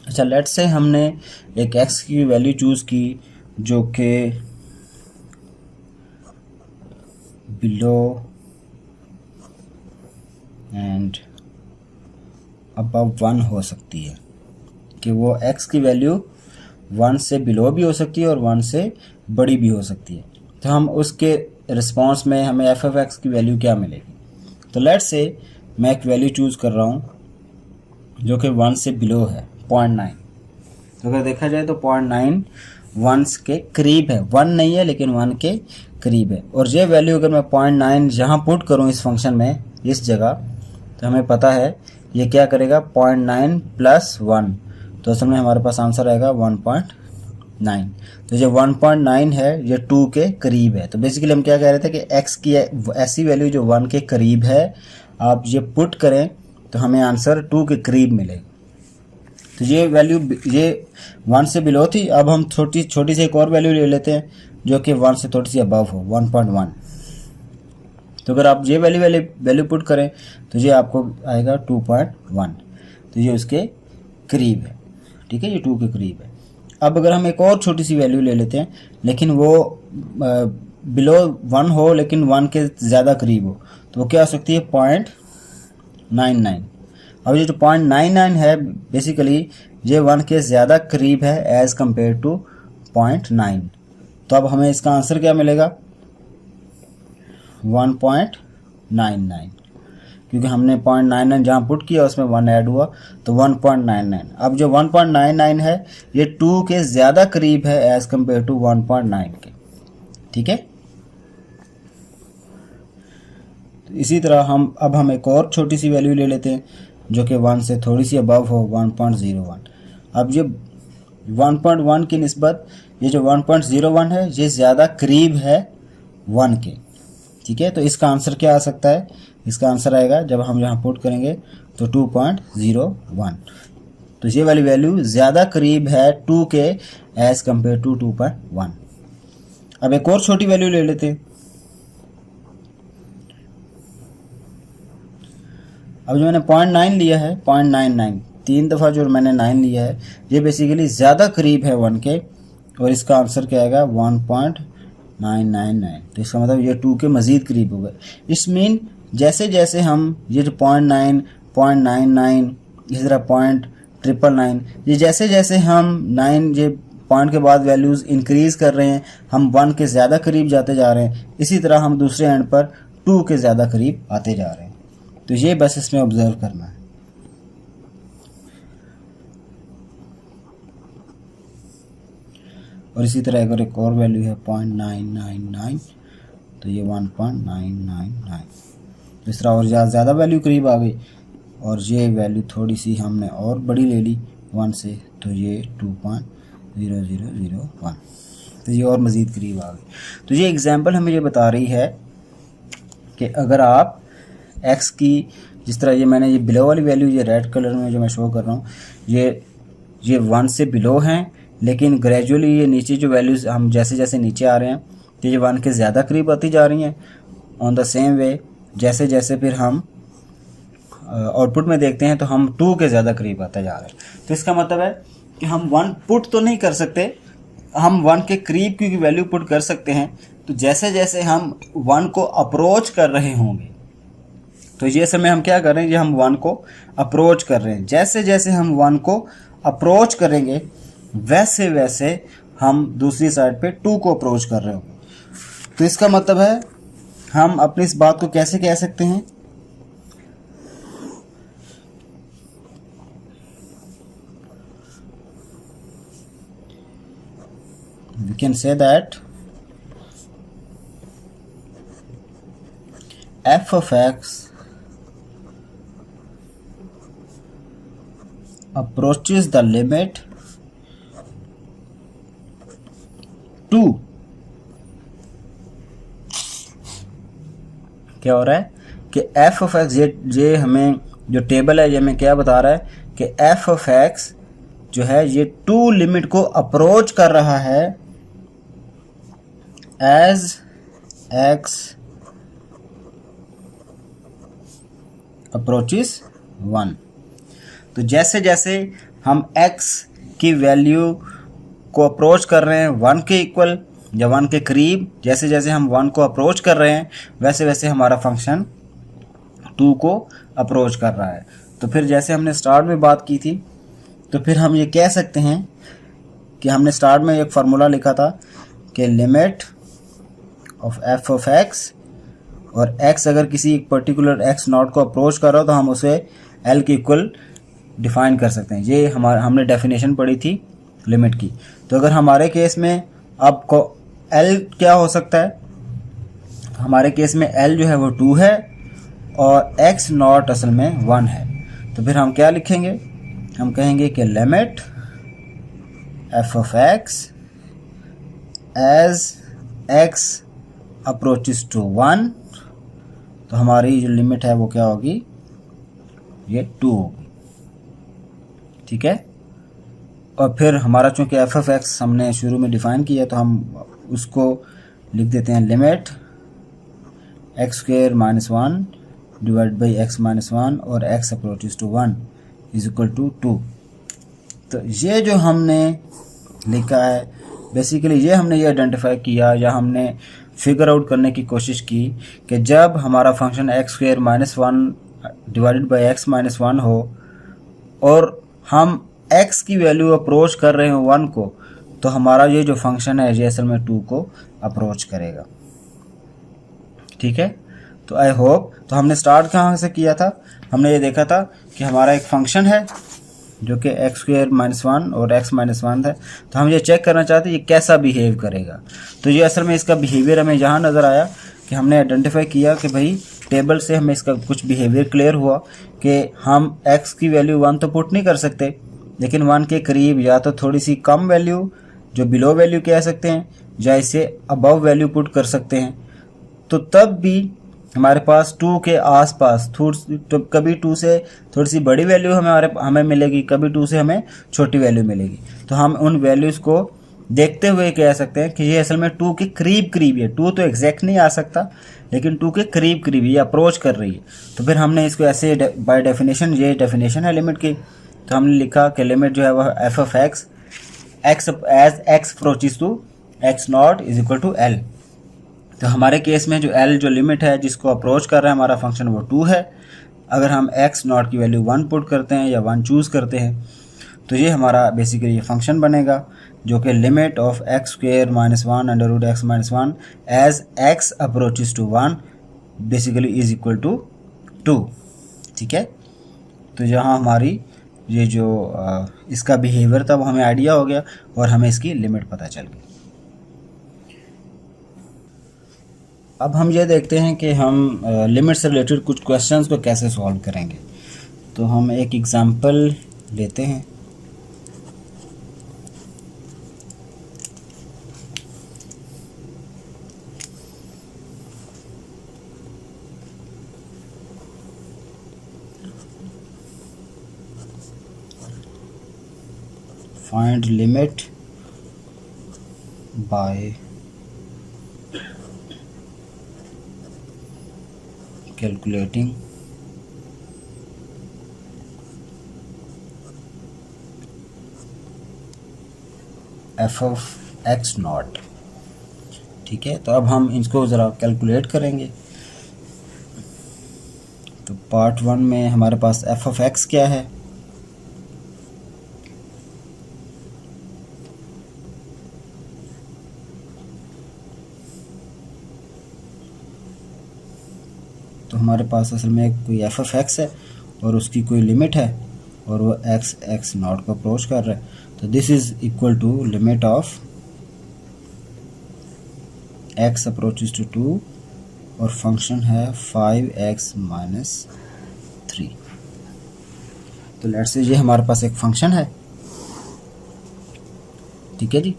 अच्छा, लेट्स से हमने एक x की वैल्यू चूज़ की जो कि बिलो एंड अबव 1 हो सकती है, कि वो x की वैल्यू 1 से बिलो भी हो सकती है और 1 से बड़ी भी हो सकती है। तो हम उसके रिस्पॉन्स में हमें एफ ऑफ एक्स की वैल्यू क्या मिलेगी। तो लेट्स से मैं एक वैल्यू चूज़ कर रहा हूँ जो कि 1 से बिलो है, 0.9। तो अगर देखा जाए तो 0.9 1 के करीब है, 1 नहीं है लेकिन 1 के करीब है। और ये वैल्यू अगर मैं 0.9 जहाँ पुट करूँ इस फंक्शन में, इस जगह, तो हमें पता है ये क्या करेगा, 0.9 प्लस 1, तो असल में हमारे पास आंसर आएगा 1.9। तो जो 1.9 है ये 2 के करीब है। तो बेसिकली हम क्या कह रहे थे कि x की ऐसी वैल्यू जो 1 के करीब है, आप ये पुट करें तो हमें आंसर 2 के करीब मिलेगा। तो ये वैल्यू ये 1 से बिलो थी। अब हम छोटी सी एक और वैल्यू ले लेते हैं जो कि 1 से थोड़ी सी अबव हो, 1.1। तो अगर आप ये वैल्यू पुट करें तो ये आपको आएगा 2.1। तो ये उसके करीब है, ठीक है, ये 2 के करीब है। अब अगर हम एक और छोटी सी वैल्यू ले लेते हैं लेकिन वो बिलो 1 हो लेकिन 1 के ज़्यादा करीब हो, तो वो क्या हो सकती है, 0.99। अब ये जो 0.99 है बेसिकली ये 1 के ज़्यादा करीब है एज़ कम्पेयर टू 0.9। तो अब हमें इसका आंसर क्या मिलेगा, 1.99, क्योंकि हमने 0.99 जहाँ पुट किया उसमें 1 ऐड हुआ तो 1.99। अब जो 1.99 है ये 2 के ज़्यादा करीब है एज़ कम्पेयर टू 1.9 के, ठीक है। तो इसी तरह हम एक और छोटी सी वैल्यू ले लेते हैं जो कि 1 से थोड़ी सी अबव हो, 1.01। अब ये 1.1 की निस्बत ये जो 1.01 है ये ज़्यादा करीब है 1 के, ठीक है। तो इसका आंसर क्या आ सकता है, इसका आंसर आएगा जब हम यहाँ पुट करेंगे तो 2.01। तो ये वाली वैल्यू ज़्यादा करीब है 2 के एज़ कम्पेयर टू 2.1। अब एक और छोटी वैल्यू ले लेते हैं। अब जो मैंने 0.9 लिया है, 0.99, 3 दफ़ा जो मैंने 9 लिया है ये बेसिकली ज़्यादा करीब है 1 के, और इसका आंसर क्या आएगा, 1.999। तो इसका मतलब ये 2 के मज़ीद करीब हो गए। इस मीन जैसे जैसे हम ये जो 0.9, 0.99, इसी तरह 0.999, ये जैसे जैसे हम 9 ये पॉइंट के बाद वैल्यूज़ इंक्रीज़ कर रहे हैं, हम 1 के ज़्यादा करीब जाते जा रहे हैं। इसी तरह हम दूसरे एंड पर 2 के ज़्यादा करीब आते जा रहे हैं। तो ये बस इसमें ऑब्जर्व करना है। और इसी तरह अगर एक और वैल्यू है 0.999 तो ये 1.999। दूसरा और ज़्यादा वैल्यू करीब आ गई, और ये वैल्यू थोड़ी सी हमने और बड़ी ले ली 1 से, तो ये 2.0001। तो ये और मज़ीद करीब आ गई। तो ये एग्जांपल हमें ये बता रही है कि अगर आप x की, जिस तरह ये मैंने ये बिलो वाली वैल्यू ये रेड कलर में जो मैं शो कर रहा हूँ, ये 1 से बिलो हैं, लेकिन ग्रेजुअली ये नीचे जो वैल्यूज़ हम जैसे जैसे नीचे आ रहे हैं तो ये 1 के ज़्यादा करीब आती जा रही हैं। ऑन द सेम वे जैसे जैसे फिर हम आउटपुट में देखते हैं तो हम 2 के ज़्यादा करीब आते जा रहे हैं। तो इसका मतलब है कि हम 1 पुट तो नहीं कर सकते, हम 1 के करीब की वैल्यू पुट कर सकते हैं। तो जैसे जैसे हम 1 को अप्रोच कर रहे होंगे, तो ये समय हम क्या कर रहे हैं, ये हम 1 को अप्रोच कर रहे हैं। जैसे जैसे हम 1 को अप्रोच करेंगे वैसे वैसे हम दूसरी साइड पे 2 को अप्रोच कर रहे होंगे। तो इसका मतलब है हम अपनी इस बात को कैसे कह सकते हैं, we can say that F of x approaches the limit to, क्या हो रहा है कि एफ ऑफ एक्स, ये हमें जो टेबल है ये हमें क्या बता रहा है कि एफ ऑफ एक्स जो है ये टू लिमिट को अप्रोच कर रहा है एज एक्स अप्रोचेस 1। तो जैसे जैसे हम x की वैल्यू को अप्रोच कर रहे हैं 1 के इक्वल या 1 के करीब, जैसे जैसे हम 1 को अप्रोच कर रहे हैं वैसे वैसे हमारा फंक्शन 2 को अप्रोच कर रहा है। तो फिर जैसे हमने स्टार्ट में बात की थी, तो फिर हम ये कह सकते हैं कि हमने स्टार्ट में एक फार्मूला लिखा था कि limit of F of x, और x अगर किसी एक पर्टिकुलर x नॉट को अप्रोच कर रहा हो तो हम उसे l के इक्वल डिफाइन कर सकते हैं। ये हमने डेफिनेशन पढ़ी थी लिमिट की। तो अगर हमारे केस में आपको l क्या हो सकता है, हमारे केस में l जो है वो 2 है और x नॉट असल में 1 है। तो फिर हम क्या लिखेंगे, हम कहेंगे कि limit f of x as x approaches to 1, तो हमारी जो लिमिट है वो क्या होगी, ये 2 होगी। ठीक है। और फिर हमारा चूंकि एफ ऑफ एक्स हमने शुरू में डिफाइन किया तो हम उसको लिख देते हैं limit X square minus 1 divide by X minus 1 और X approaches to 1 is equal to 2। तो ये जो हमने लिखा है बेसिकली ये हमने ये आइडेंटिफाई किया या हमने फिगर आउट करने की कोशिश की कि जब हमारा function x square minus 1 divided by X minus 1 हो और हम x की वैल्यू अप्रोच कर रहे हो 1 को, तो हमारा ये जो फंक्शन है ये असल में 2 को अप्रोच करेगा। ठीक है। तो आई होप, तो हमने स्टार्ट कहाँ से किया था, हमने ये देखा था कि हमारा एक फंक्शन है जो कि एक्स स्क्वायर माइनस 1 और x माइनस 1 है। तो हम ये चेक करना चाहते हैं ये कैसा बिहेव करेगा। तो ये असल में इसका बिहेवियर हमें यहाँ नज़र आया कि हमने आइडेंटिफाई किया कि भाई टेबल से हमें इसका कुछ बिहेवियर क्लियर हुआ कि हम x की वैल्यू 1 तो पुट नहीं कर सकते, लेकिन 1 के करीब या तो थोड़ी सी कम वैल्यू जो बिलो वैल्यू कह सकते हैं या इसे अबव वैल्यू पुट कर सकते हैं। तो तब भी हमारे पास 2 के आसपास तो कभी 2 से थोड़ी सी बड़ी वैल्यू हमें मिलेगी, कभी 2 से हमें छोटी वैल्यू मिलेगी। तो हम उन वैल्यूज़ को देखते हुए कह सकते हैं कि ये असल में 2 के करीब करीब है। 2 तो एग्जैक्ट नहीं आ सकता, लेकिन 2 के करीब करीब ये अप्रोच कर रही है। तो फिर हमने इसको ऐसे बाय डेफिनेशन, ये डेफिनेशन है लिमिट की, तो हमने लिखा कि लिमिट जो है वह F of x as x approaches to X not is equal to L. तो हमारे केस में जो एल जो लिमिट है जिसको अप्रोच कर रहा है हमारा फंक्शन वो 2 है। अगर हम एक्स नॉट की वैल्यू 1 पुट करते हैं या 1 चूज़ करते हैं तो ये हमारा बेसिकली ये फंक्शन बनेगा जो कि limit of X square minus 1 under root X minus 1 as x approaches to 1 basically is equal to 2। ठीक है। तो यहाँ हमारी ये जो इसका बिहेवियर था वो हमें आइडिया हो गया और हमें इसकी लिमिट पता चल गई। अब हम ये देखते हैं कि हम लिमिट से रिलेटेड कुछ क्वेश्चंस को कैसे सॉल्व करेंगे। तो हम एक एग्जांपल लेते हैं। Find limit by calculating f of x not. ठीक है। तो अब हम इसको ज़रा कैलकुलेट करेंगे। तो पार्ट 1 में हमारे पास f of x क्या है, तो हमारे पास असल में कोई एफ ऑफ एक्स है और उसकी कोई लिमिट है और वो एक्स नॉट को अप्रोच कर रहा है। तो this is equal to limit of X approaches to 2 और फंक्शन है 5x माइनस 3। तो लेट्स से ये हमारे पास एक फंक्शन है, ठीक है जी,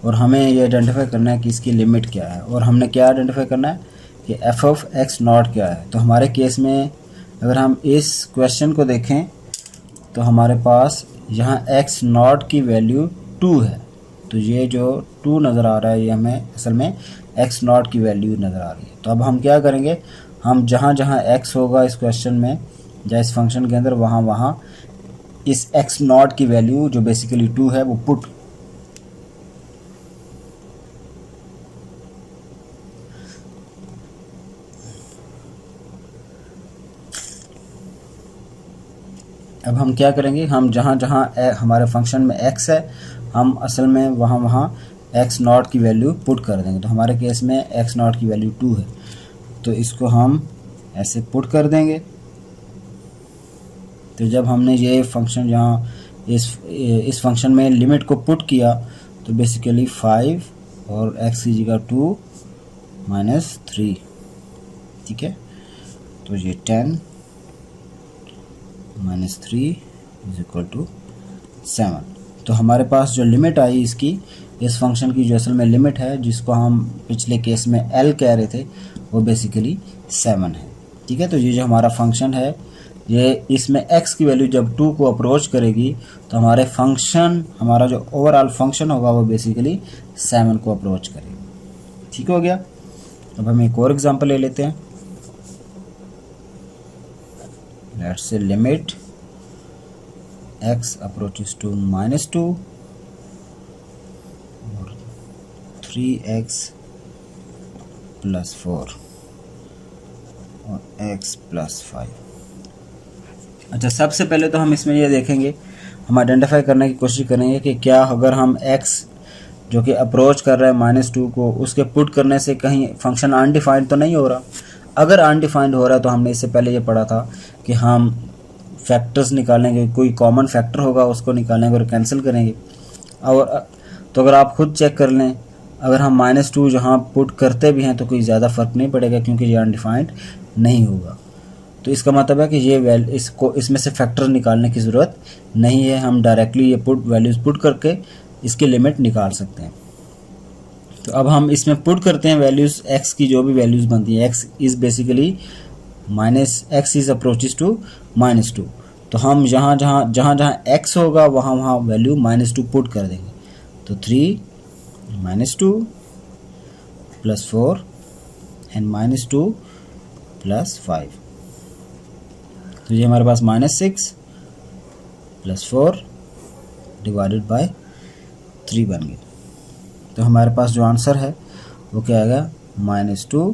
और हमें ये आइडेंटिफाई करना है कि इसकी लिमिट क्या है, और हमने क्या आइडेंटिफाई करना है कि एफ ऑफ एक्स नॉट क्या है। तो हमारे केस में अगर हम इस क्वेश्चन को देखें तो हमारे पास यहाँ एक्स नॉट की वैल्यू 2 है, तो ये जो 2 नज़र आ रहा है ये हमें असल में एक्स नॉट की वैल्यू नज़र आ रही है। तो अब हम क्या करेंगे, हम जहाँ जहाँ एक्स होगा इस क्वेश्चन में या इस फंक्शन के अंदर, वहाँ वहाँ इस एक्स नॉट की वैल्यू जो बेसिकली 2 है वो पुट। अब हम क्या करेंगे, हम जहाँ जहाँ हमारे फंक्शन में x है हम असल में वहाँ वहाँ x नॉट की वैल्यू पुट कर देंगे। तो हमारे केस में x नॉट की वैल्यू 2 है, तो इसको हम ऐसे पुट कर देंगे। तो जब हमने ये फंक्शन यहाँ इस फंक्शन में लिमिट को पुट किया तो बेसिकली 5 और x की जगह 2 माइनस 3, ठीक है। तो ये 10 माइनस 3 इज इक्वल टू 7। तो हमारे पास जो लिमिट आई इसकी, इस फंक्शन की जो असल में लिमिट है जिसको हम पिछले केस में L कह रहे थे, वो बेसिकली 7 है, ठीक है। तो ये जो हमारा फंक्शन है ये इसमें x की वैल्यू जब 2 को अप्रोच करेगी तो हमारे फंक्शन, हमारा जो ओवरऑल फंक्शन होगा वो बेसिकली 7 को अप्रोच करेगी, ठीक हो गया। अब हम एक और एग्जांपल ले लेते हैं। Let's say limit x approaches to -2 और 3x + 4 और x + 5। अच्छा, सबसे पहले तो हम इसमें ये देखेंगे, हम आइडेंटिफाई करने की कोशिश करेंगे कि क्या अगर हम x जो कि अप्रोच कर रहा है -2 को, उसके पुट करने से कहीं फंक्शन अनडिफाइंड तो नहीं हो रहा। अगर अनडिफाइंड हो रहा है तो हमने इससे पहले ये पढ़ा था कि हम फैक्टर्स निकालेंगे, कोई कॉमन फैक्टर होगा उसको निकालेंगे और कैंसिल करेंगे। और तो अगर आप खुद चेक कर लें, अगर हम -2 जहाँ पुट करते भी हैं तो कोई ज़्यादा फ़र्क नहीं पड़ेगा क्योंकि ये अनडिफाइंड नहीं होगा। तो इसका मतलब है कि ये इसको इसमें से फैक्टर निकालने की ज़रूरत नहीं है, हम डायरेक्टली ये वैल्यूज़ पुट करके इसकी लिमिट निकाल सकते हैं। तो अब हम इसमें पुट करते हैं वैल्यूज़, x की जो भी वैल्यूज़ बनती हैं, x is basically x is approaches to -2। तो हम जहाँ जहाँ x होगा वहाँ वहाँ वैल्यू -2 पुट कर देंगे। तो 3 -2 + 4 एंड -2 + 5। तो ये हमारे पास -6 + 4 डिवाइडेड बाय 3 बन गए। तो हमारे पास जो आंसर है वो क्या आएगा, -2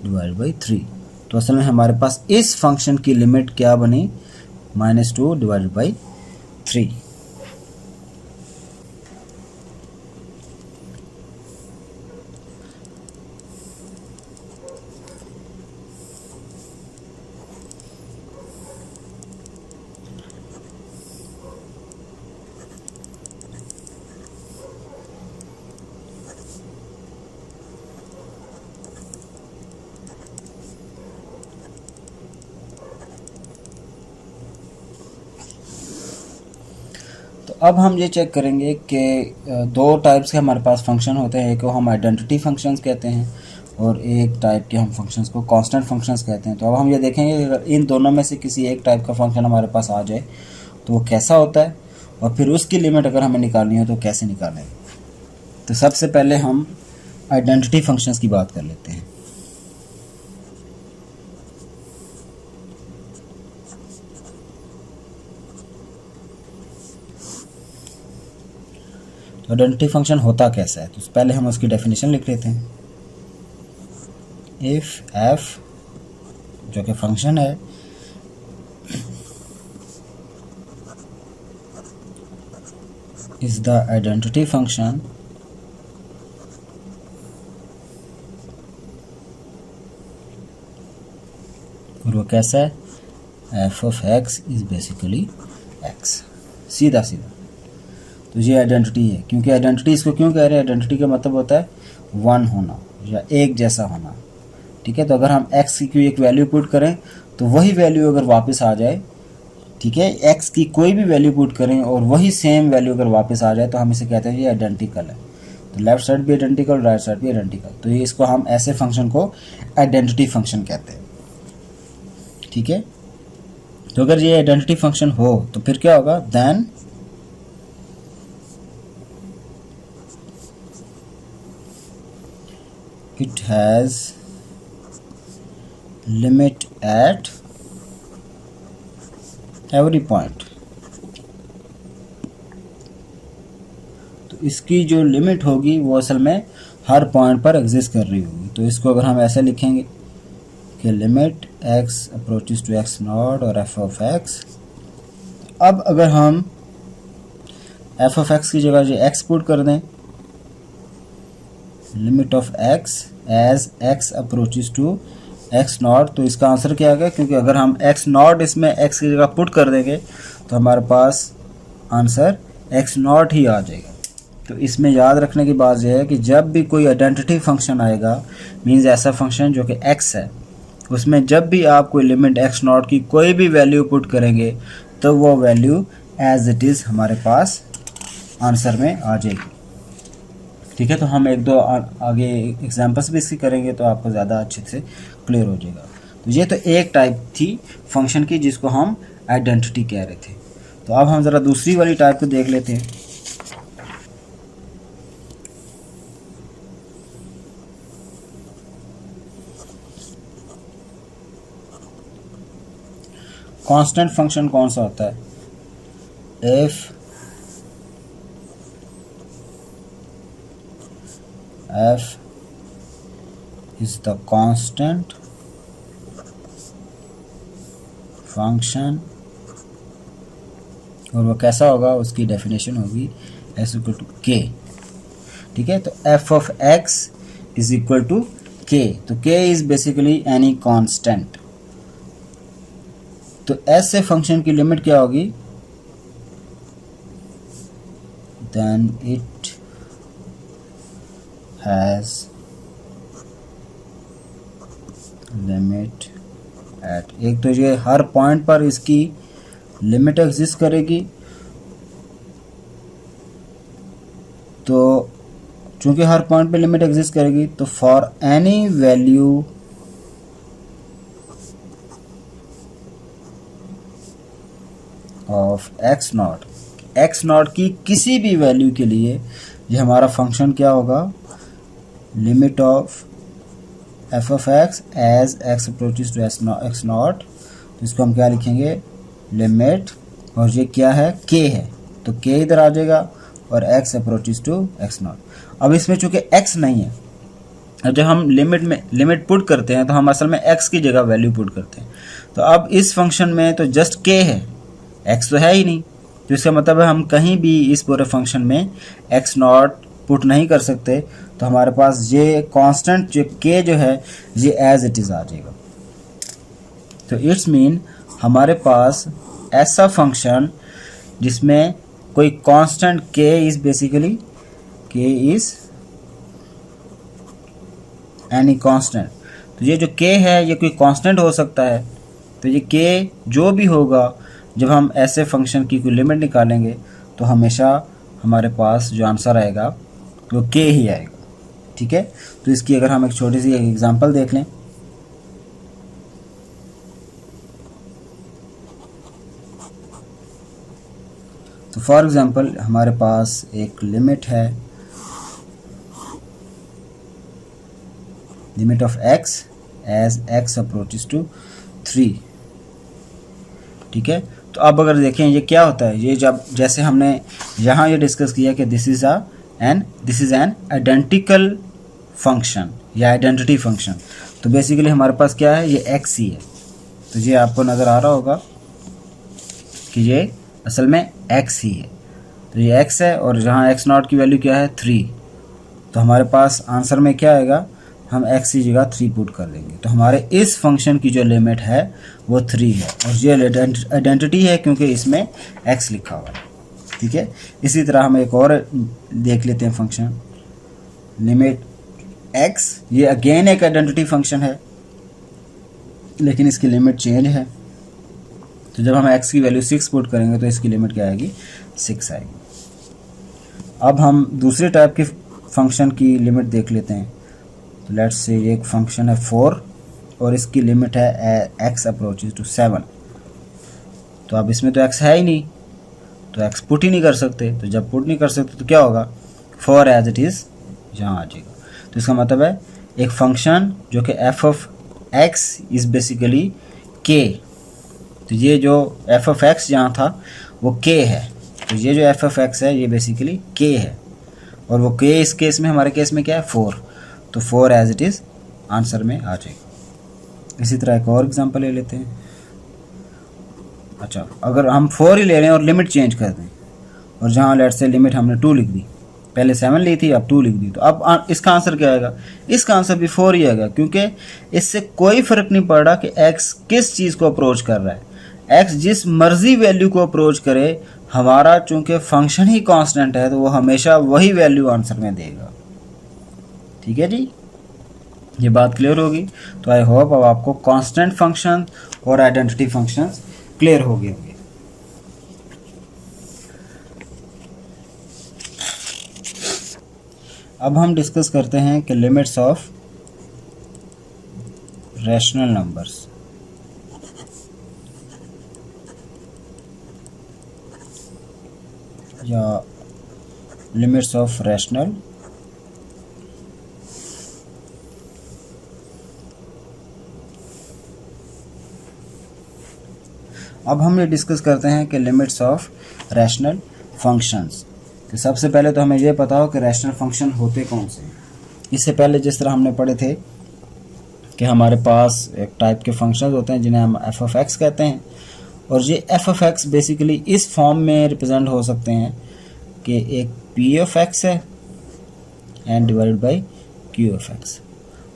डिवाइडेड बाई 3। तो असल में हमारे पास इस फंक्शन की लिमिट क्या बनी, -2 डिवाइडेड बाई 3। तो अब हम ये चेक करेंगे कि 2 टाइप्स के हमारे पास फंक्शन होते हैं, एक को हम आइडेंटिटी फंक्शंस कहते हैं और एक टाइप के हम फंक्शंस को कांस्टेंट फंक्शंस कहते हैं। तो अब हम ये देखेंगे अगर इन दोनों में से किसी एक टाइप का फंक्शन हमारे पास आ जाए तो वो कैसा होता है, और फिर उसकी लिमिट अगर हमें निकालनी हो तो कैसे निकालेंगे। तो सबसे पहले हम आइडेंटिटी फंक्शंस की बात कर लेते हैं। तो आइडेंटिटी फंक्शन होता कैसा है, तो पहले हम उसकी डेफिनेशन लिख लेते हैं। इफ f जो कि फंक्शन है इज द आइडेंटिटी फंक्शन और वो कैसा है, f of x is basically x, सीधा सीधा। तो ये आइडेंटिटी है, क्योंकि आइडेंटिटी इसको क्यों कह रहे हैं, आइडेंटिटी का मतलब होता है वन होना या एक जैसा होना, ठीक है। तो अगर हम x की कोई एक वैल्यू पुट करें तो वही वैल्यू अगर वापस आ जाए, ठीक है, x की कोई भी वैल्यू पुट करें और वही सेम वैल्यू अगर वापस आ जाए तो हम इसे कहते हैं ये आइडेंटिकल है। तो लेफ्ट साइड भी आइडेंटिकल, राइट साइड भी आइडेंटिकल, तो ये इसको हम ऐसे फंक्शन को आइडेंटिटी फंक्शन कहते हैं, ठीक है। तो अगर ये आइडेंटिटी फंक्शन हो तो फिर क्या होगा, then it has limit at every point. तो इसकी जो लिमिट होगी वो असल में हर पॉइंट पर एग्जिस्ट कर रही होगी। तो इसको अगर हम ऐसे लिखेंगे कि limit x approaches to x not और f ऑफ x। अब अगर हम f ऑफ x की जगह जो x पुट कर दें, limit of x as x approaches to x not, तो इसका आंसर क्या आएगा, क्योंकि अगर हम x नॉट इसमें x की जगह पुट कर देंगे तो हमारे पास आंसर x नॉट ही आ जाएगा। तो इसमें याद रखने की बात यह है कि जब भी कोई आइडेंटिटी फंक्शन आएगा, मींस ऐसा फंक्शन जो कि x है, उसमें जब भी आप कोई लिमिट x नॉट की कोई भी वैल्यू पुट करेंगे तो वो वैल्यू एज इट इज़ हमारे पास आंसर में आ जाएगी, ठीक है। तो हम एक दो आगे एग्जांपल्स भी इसकी करेंगे तो आपको ज़्यादा अच्छे से क्लियर हो जाएगा। तो ये तो एक टाइप थी फंक्शन की जिसको हम आइडेंटिटी कह रहे थे। तो अब हम ज़रा दूसरी वाली टाइप को देख लेते हैं। कांस्टेंट फंक्शन कौन सा होता है, if f is the constant function, और वो कैसा होगा, उसकी डेफिनेशन होगी s इक्वल टू k, ठीक है। तो f of x is equal to k, तो k is basically any constant. तो ऐसे फंक्शन की लिमिट क्या होगी, then it has limit at, एक तो ये हर पॉइंट पर इसकी लिमिट एग्जिस्ट करेगी, तो चूंकि हर पॉइंट पे लिमिट एग्जिस्ट करेगी तो for any value of x not की किसी भी वैल्यू के लिए ये हमारा फंक्शन क्या होगा, limit of f of x as x approaches to x not, तो इसको हम क्या लिखेंगे, लिमिट, और ये क्या है, k है, तो k इधर आ जाएगा और x approaches to x not. अब इसमें चूंकि x नहीं है, अब जब हम लिमिट पुट करते हैं तो हम असल में x की जगह वैल्यू पुट करते हैं। तो अब इस फंक्शन में तो जस्ट k है, x तो है ही नहीं, तो इसका मतलब है हम कहीं भी इस पूरे फंक्शन में x नॉट पुट नहीं कर सकते। तो हमारे पास ये कांस्टेंट जो k जो है ये एज इट इज़ आ जाएगा। तो इट्स मीन हमारे पास ऐसा फंक्शन जिसमें कोई constant k is basically k is any constant. तो ये जो k है ये कोई कांस्टेंट हो सकता है, तो ये k जो भी होगा जब हम ऐसे फंक्शन की कोई लिमिट निकालेंगे तो हमेशा हमारे पास जो आंसर आएगा वो k ही आएगा, ठीक है। तो इसकी अगर हम एक छोटी सी एग्जांपल देख लें, तो फॉर एग्जांपल हमारे पास एक लिमिट है, limit of x as x approaches to 3, ठीक है। तो अब अगर देखें ये क्या होता है, ये जब जैसे हमने यहाँ ये डिस्कस किया कि this is an identical function या आइडेंटिटी फंक्शन, तो बेसिकली हमारे पास क्या है, ये x ही है। तो ये आपको नज़र आ रहा होगा कि ये असल में x ही है, तो ये x है और जहाँ x नॉट की वैल्यू क्या है 3, तो हमारे पास आंसर में क्या आएगा, हम x की जगह 3 पुट कर देंगे। तो हमारे इस फंक्शन की जो लिमिट है वो 3 है और ये आइडेंटिटी है क्योंकि इसमें x लिखा हुआ है, ठीक है। इसी तरह हम एक और देख लेते हैं फंक्शन लिमिट x, ये अगेन एक आइडेंटिटी फंक्शन है, लेकिन इसकी लिमिट चेंज है। तो जब हम x की वैल्यू 6 पुट करेंगे तो इसकी लिमिट क्या आएगी, 6 आएगी। अब हम दूसरे टाइप के फंक्शन की लिमिट देख लेते हैं। तो लेट्स से ये एक फंक्शन है 4 और इसकी लिमिट है x अप्रोचेस टू 7। तो अब इसमें तो x है ही नहीं, तो x पुट ही नहीं कर सकते। तो जब पुट नहीं कर सकते तो क्या होगा, 4 एज इट इज़ यहाँ आ जाएगा। तो इसका मतलब है एक फंक्शन जो कि f of x is basically k। तो ये जो f ऑफ x यहाँ था वो k है, तो ये जो f ऑफ x है ये बेसिकली k है, और वो k इस केस में, हमारे केस में क्या है 4, तो 4 एज इट इज़ आंसर में आ जाएगा। इसी तरह एक और एग्जांपल ले लेते हैं। अच्छा, अगर हम 4 ही ले रहे हैं और लिमिट चेंज कर दें, और जहाँ लेट से लिमिट हमने 2 लिख दी, पहले 7 ली थी अब 2 लिख दी, तो अब इसका आंसर क्या आएगा, इसका आंसर भी 4 ही आएगा, क्योंकि इससे कोई फ़र्क नहीं पड़ रहा कि x किस चीज़ को अप्रोच कर रहा है। x जिस मर्जी वैल्यू को अप्रोच करे, हमारा चूंकि फंक्शन ही कांस्टेंट है तो वो हमेशा वही वैल्यू आंसर में देगा। ठीक है जी, ये बात क्लियर होगी। तो आई होप अब आपको कांस्टेंट फंक्शन और आइडेंटिटी फंक्शंस क्लियर हो गए होंगे। अब हम डिस्कस करते हैं कि लिमिट्स ऑफ रैशनल नंबर्स। या लिमिट्स ऑफ रैशनल अब हम ये डिस्कस करते हैं कि लिमिट्स ऑफ रैशनल फंक्शंस। तो सबसे पहले तो हमें ये पता हो कि रैशनल फंक्शन होते कौन से हैं। इससे पहले जिस तरह हमने पढ़े थे कि हमारे पास एक टाइप के फंक्शंस होते हैं जिन्हें हम एफ ऑफ एक्स कहते हैं, और ये एफ ऑफ एक्स बेसिकली इस फॉर्म में रिप्रेजेंट हो सकते हैं कि एक पी ऑफ एक्स है and divided by Q of x.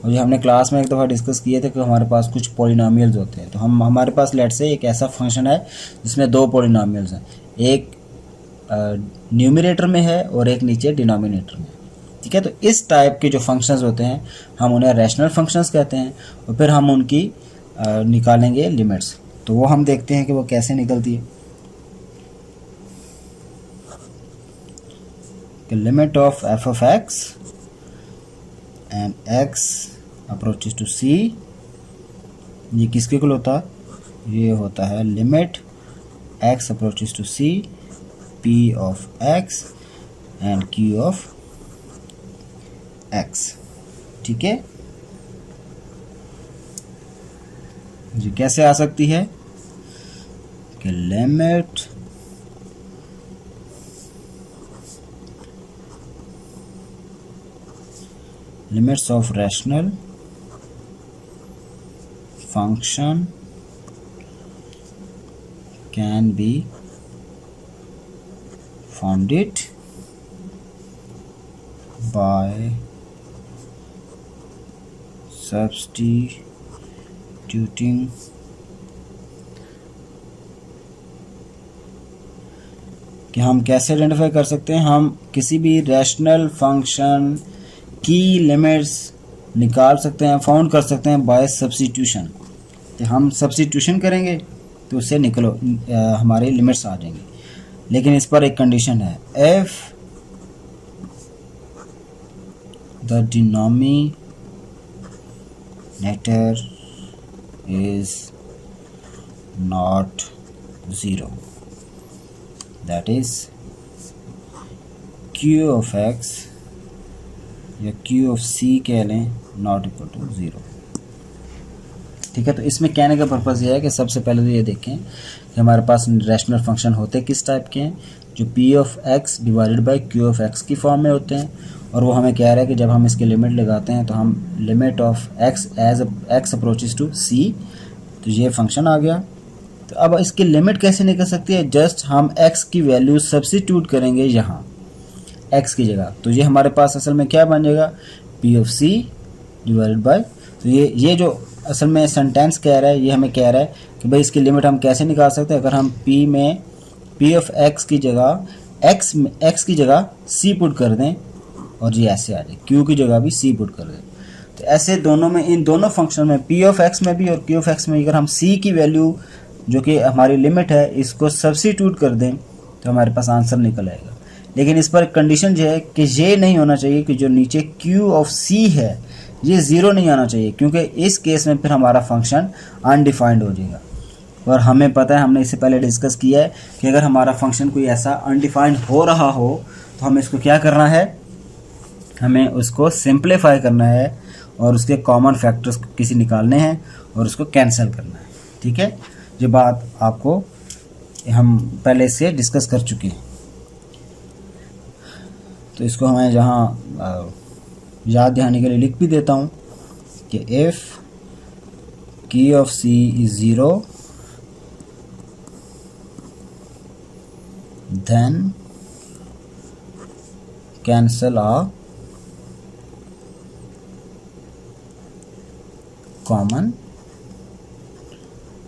और ये हमने क्लास में एक दफ़ा डिस्कस किए थे कि हमारे पास कुछ पॉलिनोमियल्स होते हैं। तो हमारे पास लेट से एक ऐसा फंक्शन है जिसमें 2 पॉलिनोमियल्स हैं, एक न्यूमरेटर में है और एक नीचे डिनोमिनेटर में। ठीक है, तो इस टाइप के जो फंक्शंस होते हैं हम उन्हें रैशनल फंक्शंस कहते हैं, और फिर हम उनकी निकालेंगे लिमिट्स। तो वो हम देखते हैं कि वो कैसे निकलती है। कि limit of F of X and X approaches to C, ये किसके इक्वल होता है, ये होता है limit X approaches to C P of X and Q of X. ठीक है, ये कैसे आ सकती है कि limit limits of rational function can be founded by substituting कि हम कैसे आइडेंटिफाई कर सकते हैं, हम किसी भी रैशनल फंक्शन की लिमिट्स निकाल सकते हैं, फाउंड कर सकते हैं बाय सब्स्टिट्यूशन। तो हम सब्स्टिट्यूशन करेंगे तो उससे हमारी लिमिट्स आ जाएंगी। लेकिन इस पर एक कंडीशन है, if the denominator is not 0, that is Q of x या क्यू ऑफ सी कह लें नॉट इक्वल टू 0। ठीक है, तो इसमें कहने का पर्पज़ ये है कि सबसे पहले तो ये देखें कि हमारे पास रैशनल फंक्शन होते किस टाइप के हैं, जो P of x divided by Q of x की फॉर्म में होते हैं। और वो हमें कह रहा है कि जब हम इसकी लिमिट लगाते हैं तो हम limit of x as x approaches to c, तो ये फंक्शन आ गया। तो अब इसकी लिमिट कैसे निकल सकती है, जस्ट हम एक्स की वैल्यू सब्स्टिट्यूट करेंगे यहाँ x की जगह। तो ये हमारे पास असल में क्या बन जाएगा, p of c divided by. तो ये जो असल में सेंटेंस कह रहा है, ये हमें कह रहा है कि भाई इसकी लिमिट हम कैसे निकाल सकते हैं। अगर हम p में p ऑफ x की जगह x की जगह c पुट कर दें और ये ऐसे आ जाए, q की जगह भी c पुट कर दें, तो तो ऐसे दोनों में, इन दोनों फंक्शन में p ऑफ x में भी और q ऑफ x में अगर हम c की वैल्यू जो कि हमारी लिमिट है इसको सब्स्टिट्यूट कर दें तो हमारे पास आंसर निकल आएगा। लेकिन इस पर कंडीशन ये है कि ये नहीं होना चाहिए कि जो नीचे q ऑफ c है ये 0 नहीं आना चाहिए, क्योंकि इस केस में फिर हमारा फंक्शन अनडिफाइंड हो जाएगा। और हमें पता है, हमने इससे पहले डिस्कस किया है कि अगर हमारा फंक्शन कोई ऐसा अनडिफाइंड हो रहा हो तो हमें इसको क्या करना है, हमें उसको सिंप्लीफाई करना है और उसके कॉमन फैक्टर्स किसी निकालने हैं और उसको कैंसिल करना है। ठीक है, ये बात आपको हम पहले से डिस्कस कर चुके हैं। तो इसको हमें जहाँ याद दिलाने के लिए लिख भी देता हूँ कि if q of c is 0 then cancel a common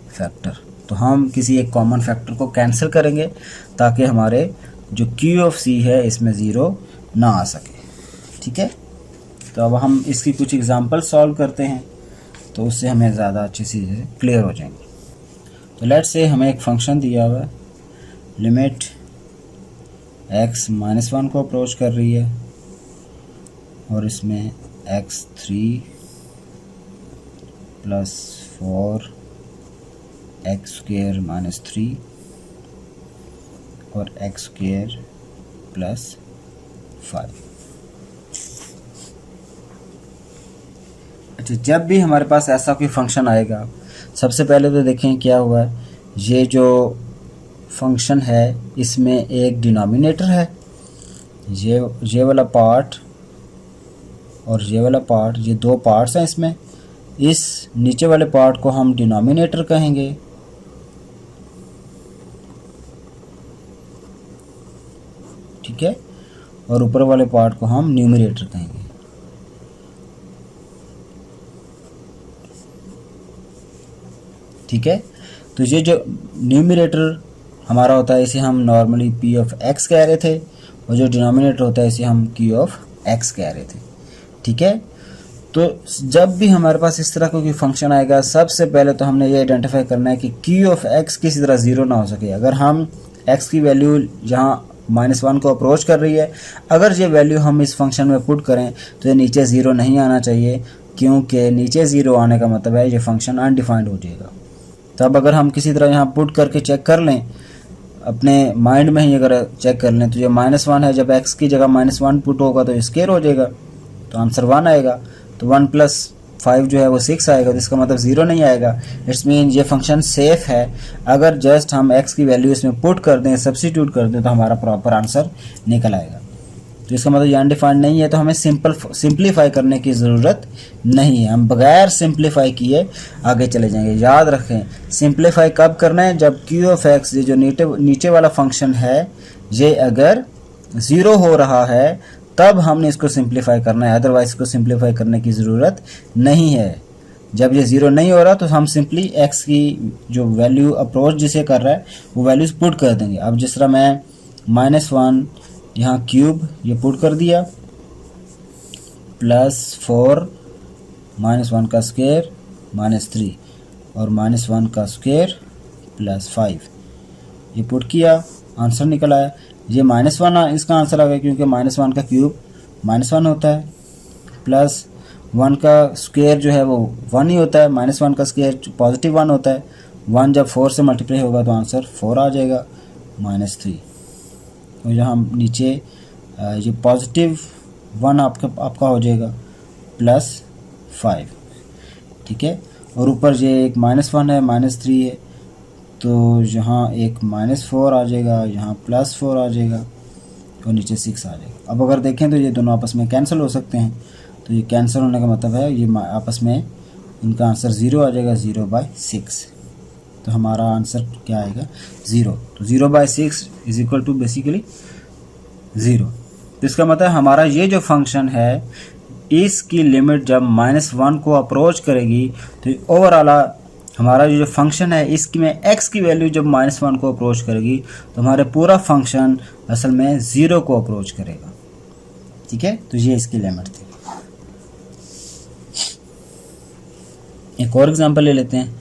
factor. तो हम किसी एक कॉमन फैक्टर को कैंसिल करेंगे ताकि हमारे जो q ऑफ c है इसमें 0 ना आ सके। ठीक है, तो अब हम इसकी कुछ एग्जांपल सॉल्व करते हैं तो उससे हमें ज़्यादा अच्छी चीज़ें क्लियर हो जाएंगी। तो लेट्स से हमें एक फंक्शन दिया हुआ है, लिमिट x -1 को अप्रोच कर रही है और इसमें x3 + 4 x² - 3 और x² + 5। अच्छा, जब भी हमारे पास ऐसा कोई फंक्शन आएगा, सबसे पहले तो देखें क्या हुआ है। ये जो फंक्शन है इसमें एक डिनोमिनेटर है, ये वाला पार्ट और ये वाला पार्ट, ये दो पार्ट्स हैं इसमें। इस नीचे वाले पार्ट को हम डिनोमिनेटर कहेंगे ठीक है, और ऊपर वाले पार्ट को हम न्यूमरेटर कहेंगे। ठीक है, तो ये जो न्यूमरेटर हमारा होता है इसे हम नॉर्मली p ऑफ x कह रहे थे और जो डिनोमिनेटर होता है इसे हम q ऑफ x कह रहे थे। ठीक है, तो जब भी हमारे पास इस तरह का कोई फंक्शन आएगा, सबसे पहले तो हमने ये आइडेंटिफाई करना है कि q ऑफ x किसी तरह 0 ना हो सके। अगर हम x की वैल्यू जहाँ -1 को अप्रोच कर रही है, अगर ये वैल्यू हम इस फंक्शन में पुट करें तो ये नीचे 0 नहीं आना चाहिए, क्योंकि नीचे 0 आने का मतलब है ये फंक्शन अनडिफाइंड हो जाएगा। तब अगर हम किसी तरह यहाँ पुट करके चेक कर लें, अपने माइंड में ही अगर चेक कर लें, तो ये -1 है, जब x की जगह -1 पुट होगा तो स्क्वायर हो जाएगा, तो आंसर 1 आएगा। तो 1 + 5 जो है वो 6 आएगा, तो इसका मतलब 0 नहीं आएगा। इट्स मीन ये फंक्शन सेफ है। अगर जस्ट हम x की वैल्यू इसमें पुट कर दें, सब्स्टिट्यूट कर दें, तो हमारा प्रॉपर आंसर निकल आएगा। तो इसका मतलब ये अनडिफाइंड नहीं है, तो हमें सिंप्लीफाई करने की ज़रूरत नहीं है। हम बगैर सिंप्लीफाई किए आगे चले जाएंगे। याद रखें, सिंप्लीफाई कब करना है, जब q ऑफ x ये जो नीचे वाला फंक्शन है ये अगर 0 हो रहा है तब हमने इसको सिंप्लीफाई करना है, अदरवाइज इसको सिंप्लीफाई करने की ज़रूरत नहीं है। जब ये 0 नहीं हो रहा तो हम सिंपली x की जो वैल्यू अप्रोच जिसे कर रहा है वो वैल्यूज़ पुट कर देंगे। अब जिस तरह मैं -1 यहाँ क्यूब ये पुट कर दिया, +4 -1 का स्क्वायर -3 और -1 का स्क्वायर +5 ये पुट किया, आंसर निकल आया। ये -1 इसका आंसर आ गया, क्योंकि -1 का क्यूब -1 होता है, +1 का स्क्वायर जो है वो 1 ही होता है, -1 का स्क्वायर +1 होता है। 1 जब 4 से मल्टीप्लाई होगा तो आंसर 4 आ जाएगा, -3। तो यहाँ नीचे ये +1 आपका हो जाएगा +5। ठीक है, और ऊपर ये एक -1 है, -3 है, तो यहाँ एक -4 आ जाएगा, यहाँ +4 आ जाएगा और नीचे 6 आ जाएगा। अब अगर देखें तो ये दोनों आपस में कैंसिल हो सकते हैं, तो ये कैंसिल होने का मतलब है ये आपस में इनका आंसर 0 आ जाएगा, 0/6। तो हमारा आंसर क्या आएगा, 0। तो 0/6 = बेसिकली 0। तो इसका मतलब हमारा ये जो फंक्शन है इसकी लिमिट जब -1 को अप्रोच करेगी तो ओवरऑल हमारा जो फंक्शन है इसकी में x की वैल्यू जब -1 को अप्रोच करेगी तो हमारे पूरा फंक्शन असल में 0 को अप्रोच करेगा। ठीक है, तो ये इसकी लिमिट थी। एक और एग्जांपल ले लेते हैं।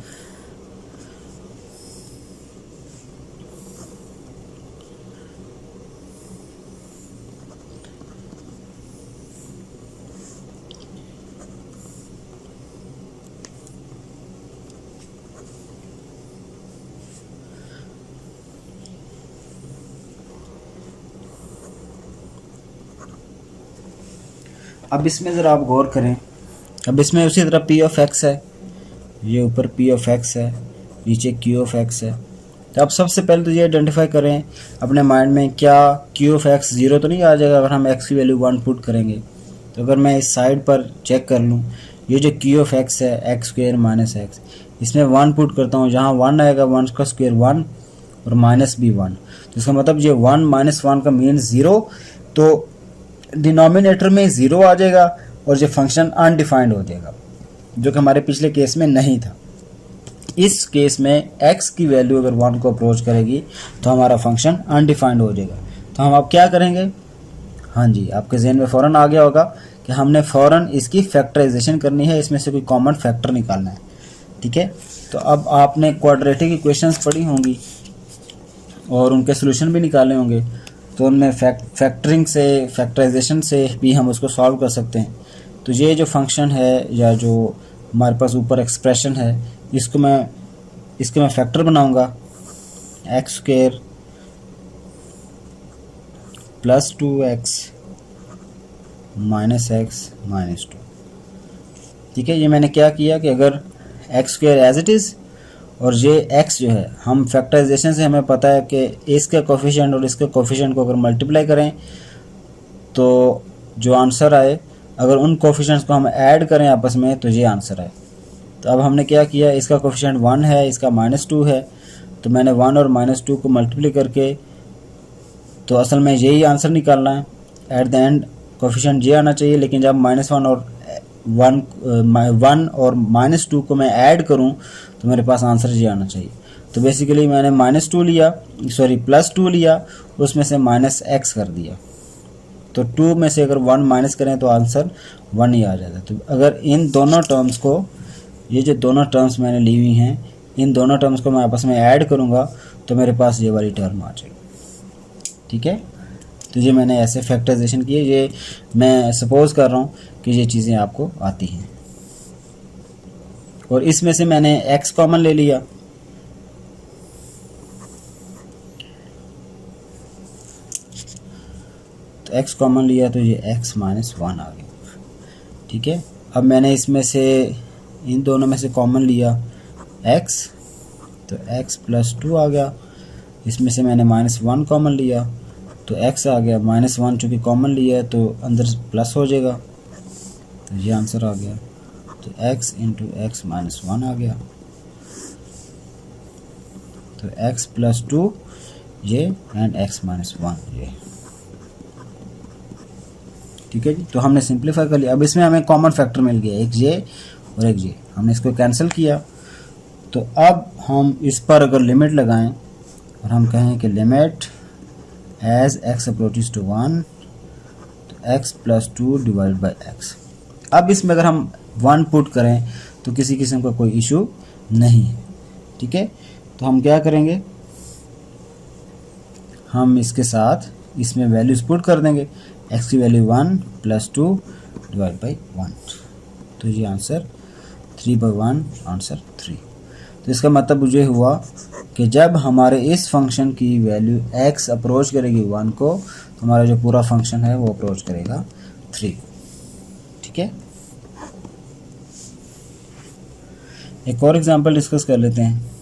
अब इसमें ज़रा आप गौर करें, अब इसमें उसी तरह पी ऑफ एक्स है, ये ऊपर पी ऑफ एक्स है, नीचे क्यू ऑफ एक्स है। तो अब सबसे पहले तो ये आइडेंटिफाई करें अपने माइंड में, क्या क्यू ऑफ एक्स ज़ीरो तो नहीं आ जाएगा अगर हम एक्स की वैल्यू 1 पुट करेंगे। तो अगर मैं इस साइड पर चेक कर लूँ, ये जो क्यू ऑफ एक्स है एक्स स्क्वेयर माइनस एक्स, इसमें 1 पुट करता हूँ, जहाँ 1 आएगा 1 का स्क्वेयर 1 और माइनस भी 1, तो इसका मतलब ये 1 माइनस 1 का मीन 0, तो डिनोमिनेटर में 0 आ जाएगा और ये फंक्शन अनडिफाइंड हो जाएगा, जो कि हमारे पिछले केस में नहीं था। इस केस में x की वैल्यू अगर 1 को अप्रोच करेगी तो हमारा फंक्शन अनडिफाइंड हो जाएगा। तो हम अब क्या करेंगे, हाँ जी, आपके जहन में फ़ौरन आ गया होगा कि हमने फ़ौरन इसकी फैक्टराइजेशन करनी है, इसमें से कोई कॉमन फैक्टर निकालना है। ठीक है, तो अब आपने क्वाड्रेटिक इक्वेशंस पढ़ी होंगी और उनके सोल्यूशन भी निकाले होंगे, तो उनमें फैक्टरिंग से, फैक्टराइजेशन से भी हम उसको सॉल्व कर सकते हैं। तो ये जो फंक्शन है या जो हमारे पास ऊपर एक्सप्रेशन है, इसको मैं फैक्टर बनाऊंगा, X square plus 2x minus X minus 2। ठीक है, ये मैंने क्या किया कि अगर X square as it is और ये x जो है, हम फैक्टराइजेशन से हमें पता है कि इसके कोफिशिएंट और इसके कोफिशिएंट को अगर मल्टीप्लाई करें तो जो आंसर आए, अगर उन कोफिशिएंट्स को हम ऐड करें आपस में तो ये आंसर आए। तो अब हमने क्या किया, इसका कोफिशिएंट 1 है, इसका -2 है, तो मैंने 1 और -2 को मल्टीप्लाई करके, तो असल में यही आंसर निकालना है। एट द एंड कोफिशिएंट ये आना चाहिए, लेकिन जब -1 और 1 और -2 को मैं ऐड करूं तो मेरे पास आंसर ये आना चाहिए। तो बेसिकली मैंने -2 लिया, सॉरी +2 लिया, उसमें से -x कर दिया, तो 2 में से अगर 1 माइनस करें तो आंसर 1 ही आ जाता है। तो अगर इन दोनों टर्म्स को, ये जो दोनों टर्म्स मैंने ली हुई हैं, इन दोनों टर्म्स को मैं आपस में ऐड करूँगा तो मेरे पास ये वाली टर्म आ जाएगी। ठीक है, तो ये मैंने ऐसे फैक्टराइजेशन किए, ये मैं सपोज कर रहा हूँ कि ये चीज़ें आपको आती हैं। और इसमें से मैंने x कॉमन ले लिया, तो x कॉमन लिया तो ये x माइनस 1 आ गया। ठीक है, अब मैंने इसमें से, इन दोनों में से कॉमन लिया x, तो x प्लस 2 आ गया। इसमें से मैंने -1 कॉमन लिया तो x आ गया, -1 चूँकि कॉमन लिया है तो अंदर प्लस हो जाएगा, तो ये आंसर आ गया। तो x इंटू एक्स माइनस 1 आ गया, तो x प्लस 2 ये एंड x माइनस 1 ये। ठीक है जी, तो हमने सिंप्लीफाई कर लिया। अब इसमें हमें कॉमन फैक्टर मिल गया, एक ये और एक ये, हमने इसको कैंसिल किया। तो अब हम इस पर अगर लिमिट लगाएं और हम कहें कि limit as x approaches to 1 तो x plus 2 divide by x। अब इसमें अगर हम 1 पुट करें तो किसी किस्म का कोई इशू नहीं है। ठीक है, तो हम क्या करेंगे, हम इसके साथ इसमें वैल्यूज पुट कर देंगे, x की वैल्यू 1 प्लस 2 डिवाइड बाई 1, तो ये आंसर 3/1 आंसर 3। तो इसका मतलब मुझे हुआ कि जब हमारे इस फंक्शन की वैल्यू x अप्रोच करेगी 1 को, तो हमारा जो पूरा फंक्शन है वो अप्रोच करेगा 3। ठीक है, एक और एग्जांपल डिस्कस कर लेते हैं।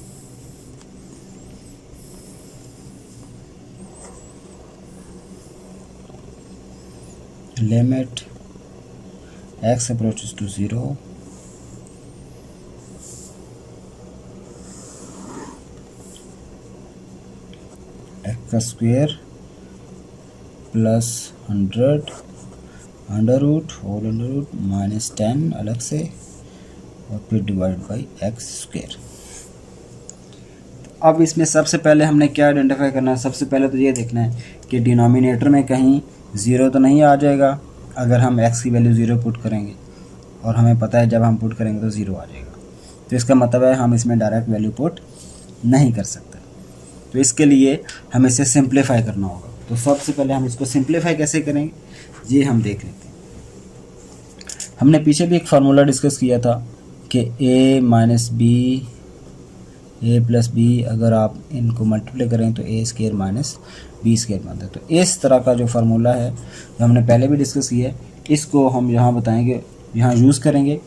Limit x approaches to 0 x का square plus 100 under root whole under root -10 अलग से और फिर डिवाइड बाई एक्स स्क्वायर। अब इसमें सबसे पहले हमने क्या आइडेंटिफाई करना है, सबसे पहले तो ये देखना है कि डिनोमिनेटर में कहीं 0 तो नहीं आ जाएगा अगर हम x की वैल्यू 0 पुट करेंगे, और हमें पता है जब हम पुट करेंगे तो 0 आ जाएगा। तो इसका मतलब है हम इसमें डायरेक्ट वैल्यू पुट नहीं कर सकते। तो इसके लिए हमें इसे सिंप्लीफाई करना होगा। तो सबसे पहले हम इसको सिंप्लीफाई कैसे करेंगे ये हम देख लेते हैं। हमने पीछे भी एक फार्मूला डिस्कस किया था कि a minus B A plus B, अगर आप इनको मल्टीप्लाई करें तो A square minus B square बनता है। तो इस तरह का जो फार्मूला है जो हमने पहले भी डिस्कस किया है, इसको हम यहाँ बताएंगे, यहाँ यूज़ करेंगे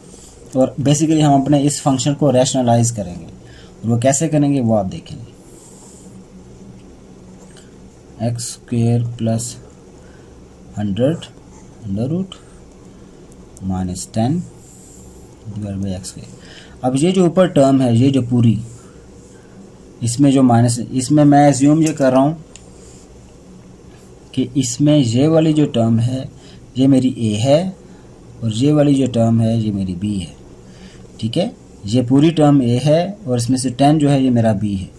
और बेसिकली हम अपने इस फंक्शन को रैशनलाइज करेंगे। और वो कैसे करेंगे वो आप देखेंगे। X square plus 100 under root minus 10 divide by X square. अब ये जो ऊपर टर्म है, ये जो पूरी इसमें जो माइनस, इसमें मैं एज्यूम ये कर रहा हूँ कि इसमें ये वाली जो टर्म है ये मेरी a है और ये वाली जो टर्म है ये मेरी b है। ठीक है, ये पूरी टर्म a है और इसमें से 10 जो है ये मेरा b है।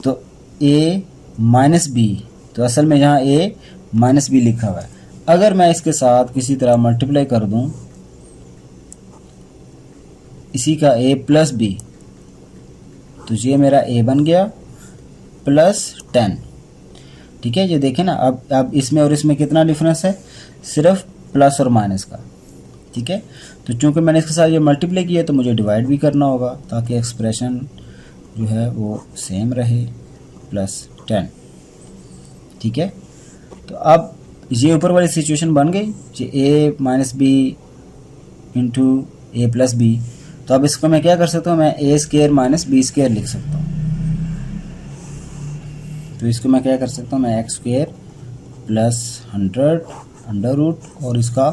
तो a माइनस b, तो असल में यहाँ a माइनस b लिखा हुआ है। अगर मैं इसके साथ किसी तरह मल्टीप्लाई कर दूँ इसी का a प्लस b, तो ये मेरा a बन गया प्लस 10। ठीक है, ये देखें ना, अब इसमें और इसमें कितना डिफरेंस है, सिर्फ प्लस और माइनस का। ठीक है, तो चूंकि मैंने इसके साथ ये मल्टीप्लाई किया तो मुझे डिवाइड भी करना होगा ताकि एक्सप्रेशन जो है वो सेम रहे, प्लस 10। ठीक है, तो अब ये ऊपर वाली सिचुएशन बन गई, ये a minus B into A plus B. तो अब इसको मैं क्या कर सकता हूँ, मैं A square minus B square लिख सकता हूँ। तो इसको मैं क्या कर सकता हूँ, मैं X square plus 100 under root और इसका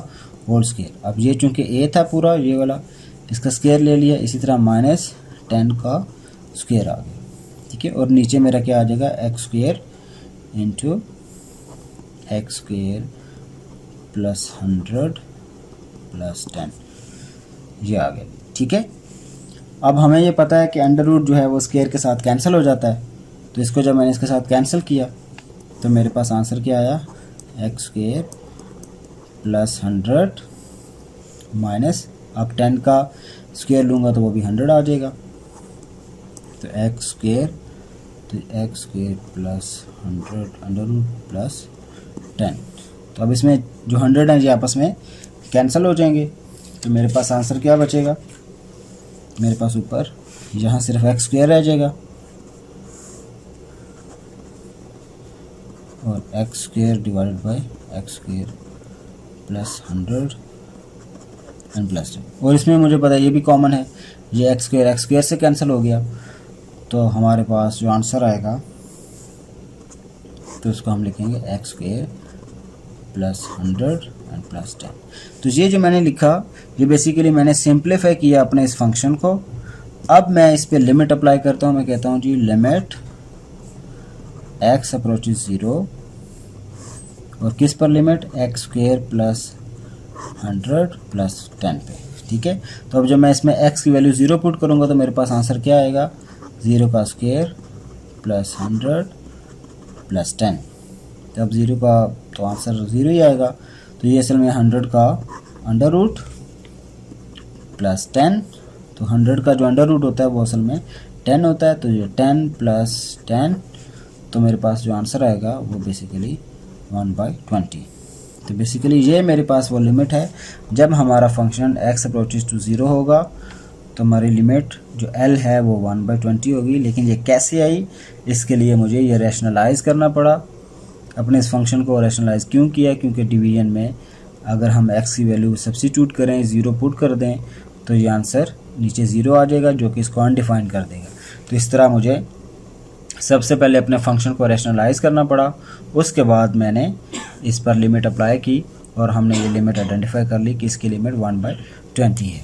होल स्केयर। अब ये चूंकि ए था पूरा ये वाला, इसका स्केयर ले लिया, इसी तरह माइनस 10 का स्क्वेयर आ गया। ठीक है, और नीचे मेरा क्या आ जाएगा, x square into x square plus 100 plus 10, ये आ गया। ठीक है, अब हमें ये पता है कि अंडर रूट जो है वो स्क्वेयर के साथ कैंसिल हो जाता है। तो इसको जब मैंने इसके साथ कैंसिल किया तो मेरे पास आंसर क्या आया, एक्स स्क्वेयर प्लस 100 माइनस, अब 10 का स्क्वेयर लूँगा तो वो भी 100 आ जाएगा। तो एक्स स्क्वेयर, तो X square plus 100 under root plus 10। तो अब इसमें जो 100 हैं ये आपस में कैंसिल हो जाएंगे। तो मेरे पास आंसर क्या बचेगा, मेरे पास ऊपर यहाँ सिर्फ एक्स स्क्वेयर रह जाएगा और x square divided by X square plus 100 and plus 10। और इसमें मुझे पता है ये भी कॉमन है, ये एक्स स्क्वेयर से कैंसिल हो गया। तो हमारे पास जो आंसर आएगा तो उसको हम लिखेंगे x square plus 100 and plus 10। तो ये जो मैंने लिखा ये बेसिकली मैंने सिंप्लीफाई किया अपने इस फंक्शन को। अब मैं इस पे लिमिट अप्लाई करता हूँ, मैं कहता हूँ जी लिमिट x अप्रोचेस 0 और किस पर limit, x square plus 100 plus 10 पे। ठीक है, तो अब जब मैं इसमें x की वैल्यू 0 पुट करूँगा तो मेरे पास आंसर क्या आएगा, 0 का स्क्वेयर प्लस 100 प्लस 10। तो अब 0 का तो आंसर 0 ही आएगा। तो ये असल में 100 का अंडर रूट प्लस 10, तो 100 का जो अंडर रूट होता है वो असल में 10 होता है। तो ये 10 प्लस 10, तो मेरे पास जो आंसर आएगा वो बेसिकली 1/20। तो बेसिकली ये मेरे पास वो लिमिट है जब हमारा फंक्शन x अप्रोचेस टू 0 होगा तो हमारी लिमिट जो L है वो 1/20 होगी। लेकिन ये कैसे आई, इसके लिए मुझे ये रैशनलाइज़ करना पड़ा। अपने इस फंक्शन को रैशनलाइज़ क्यों किया, क्योंकि डिवीजन में अगर हम x की वैल्यू सब्स्टिट्यूट करें, 0 पुट कर दें तो ये आंसर नीचे 0 आ जाएगा जो कि इसको अनडिफाइंड कर देगा। तो इस तरह मुझे सबसे पहले अपने फंक्शन को रैशनलाइज़ करना पड़ा, उसके बाद मैंने इस पर लिमिट अप्लाई की और हमने ये लिमिट आइडेंटिफाई कर ली कि इसकी लिमिट 1/20 है।